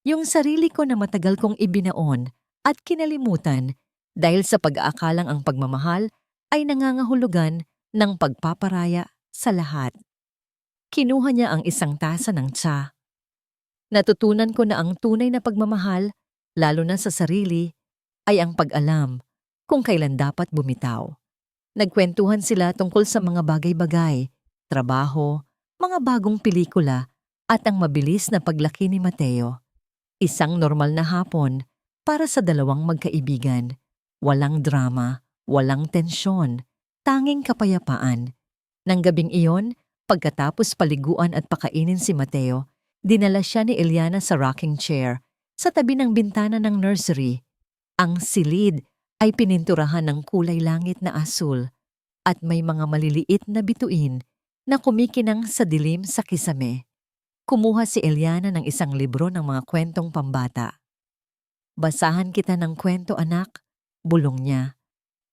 Yung sarili ko na matagal kong ibinaon at kinalimutan dahil sa pag-aakalang ang pagmamahal ay nangangahulugan ng pagpaparaya sa lahat. Kinuha niya ang isang tasa ng tsa. Natutunan ko na ang tunay na pagmamahal, lalo na sa sarili, ay ang pag-alam kung kailan dapat bumitaw. Nagkwentuhan sila tungkol sa mga bagay-bagay, trabaho, mga bagong pelikula at ang mabilis na paglaki ni Mateo. Isang normal na hapon para sa dalawang magkaibigan. Walang drama, walang tensyon, tanging kapayapaan. Nang gabing iyon, pagkatapos paliguan at pakainin si Mateo, dinala siya ni Eliana sa rocking chair sa tabi ng bintana ng nursery. Ang silid ay pininturahan ng kulay langit na asul at may mga maliliit na bituin na kumikinang sa dilim sa kisame. Kumuha si Eliana ng isang libro ng mga kwentong pambata. Basahan kita ng kwento, anak, bulong niya.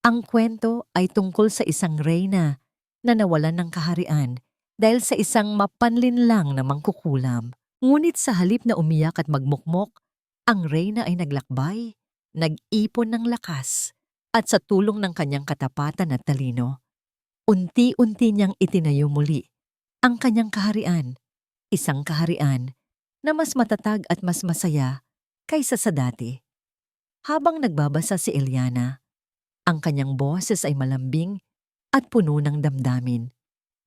Ang kwento ay tungkol sa isang reyna na nawalan ng kaharian dahil sa isang mapanlinlang na mangkukulam. Ngunit sa halip na umiyak at magmukmok, ang reyna ay naglakbay, nag-ipon ng lakas, At sa tulong ng kanyang katapatan at talino, unti-unti niyang itinayo muli ang kanyang kaharian, isang kaharian na mas matatag at mas masaya kaysa sa dati. Habang nagbabasa si Eliana, ang kanyang boses ay malambing at puno ng damdamin.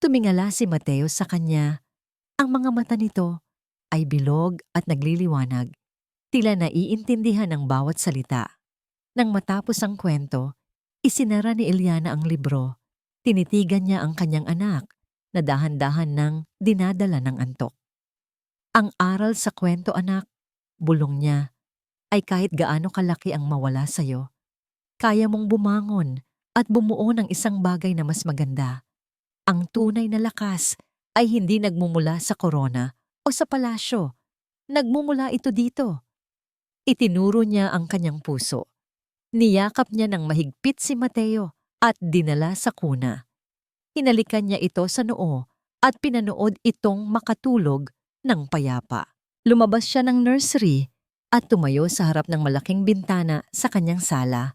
Tumingala si Mateo sa kanya. Ang mga mata nito ay bilog at nagliliwanag, tila naiintindihan ng bawat salita. Nang matapos ang kwento, isinara ni Eliana ang libro. Tinitigan niya ang kanyang anak na dahan-dahan nang dinadala ng antok. Ang aral sa kwento, anak, bulong niya, ay kahit gaano kalaki ang mawala sa'yo, kaya mong bumangon at bumuo ng isang bagay na mas maganda. Ang tunay na lakas ay hindi nagmumula sa korona o sa palasyo. Nagmumula ito dito. Itinuro niya ang kanyang puso. Niyakap niya ng mahigpit si Mateo at dinala sa kuna. Hinalikan niya ito sa noo at pinanood itong makatulog ng payapa. Lumabas siya ng nursery at tumayo sa harap ng malaking bintana sa kanyang sala.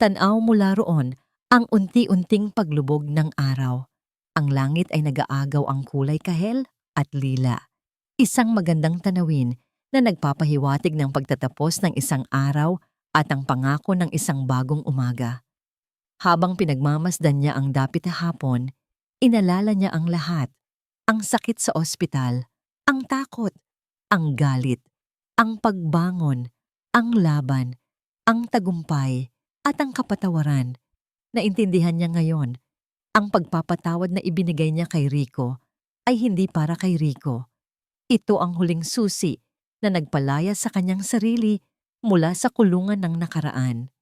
Tanaw mula roon ang unti-unting paglubog ng araw. Ang langit ay nag-aagaw ang kulay kahel at lila. Isang magandang tanawin na nagpapahiwatig ng pagtatapos ng isang araw at ang pangako ng isang bagong umaga. Habang pinagmamasdan niya ang dapit na hapon, inalala niya ang lahat. Ang sakit sa ospital, ang takot, ang galit, ang pagbangon, ang laban, ang tagumpay, at ang kapatawaran. Naintindihan niya ngayon, ang pagpapatawad na ibinigay niya kay Rico ay hindi para kay Rico. Ito ang huling susi na nagpalaya sa kanyang sarili mula sa kulungan ng nakaraan.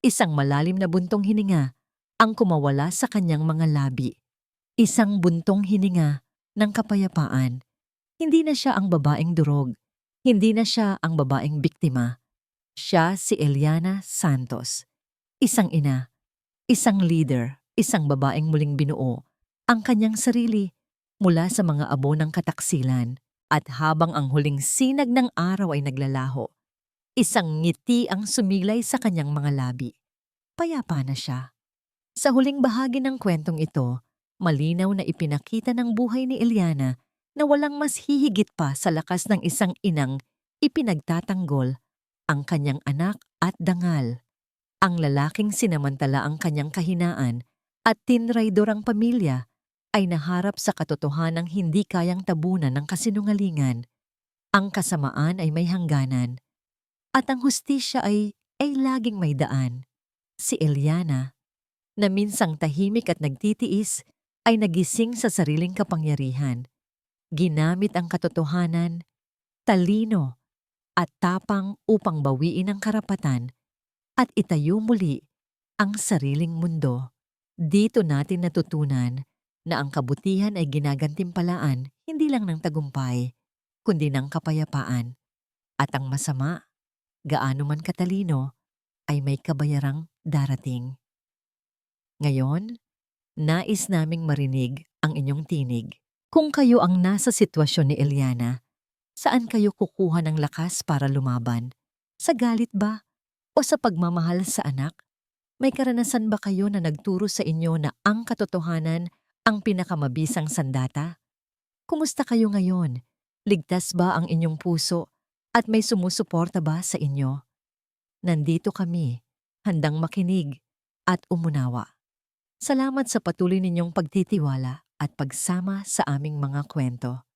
Isang malalim na buntong hininga ang kumawala sa kanyang mga labi. Isang buntong hininga ng kapayapaan. Hindi na siya ang babaeng durog. Hindi na siya ang babaeng biktima. Siya si Eliana Santos. Isang ina, isang leader, isang babaeng muling binuo ang kanyang sarili mula sa mga abo ng kataksilan. At habang ang huling sinag ng araw ay naglalaho, isang ngiti ang sumilay sa kanyang mga labi. Payapa na siya. Sa huling bahagi ng kwentong ito, malinaw na ipinakita ng buhay ni Eliana na walang mas hihigit pa sa lakas ng isang inang ipinagtatanggol ang kanyang anak at dangal. Ang lalaking sinamantala ang kanyang kahinaan at tinraidor ang pamilya ay naharap sa katotohanang hindi kayang tabunan ng kasinungalingan. Ang kasamaan ay may hangganan at ang hustisya ay laging may daan. Si Eliana, na minsang tahimik at nagtitiis, ay nagising sa sariling kapangyarihan. Ginamit ang katotohanan, talino, at tapang upang bawiin ang karapatan at itayo muli ang sariling mundo. Dito natin natutunan na ang kabutihan ay ginagantimpalaan hindi lang ng tagumpay, kundi ng kapayapaan. At ang masama, gaano man katalino, ay may kabayarang darating. Ngayon, nais naming marinig ang inyong tinig. Kung kayo ang nasa sitwasyon ni Eliana, saan kayo kukuha ng lakas para lumaban? Sa galit ba? O sa pagmamahal sa anak? May karanasan ba kayo na nagturo sa inyo na ang katotohanan ang pinakamabisang sandata? Kumusta kayo ngayon? Ligtas ba ang inyong puso at may sumusuporta ba sa inyo? Nandito kami, handang makinig at umunawa. Salamat sa patuloy ninyong pagtitiwala at pagsama sa aming mga kwento.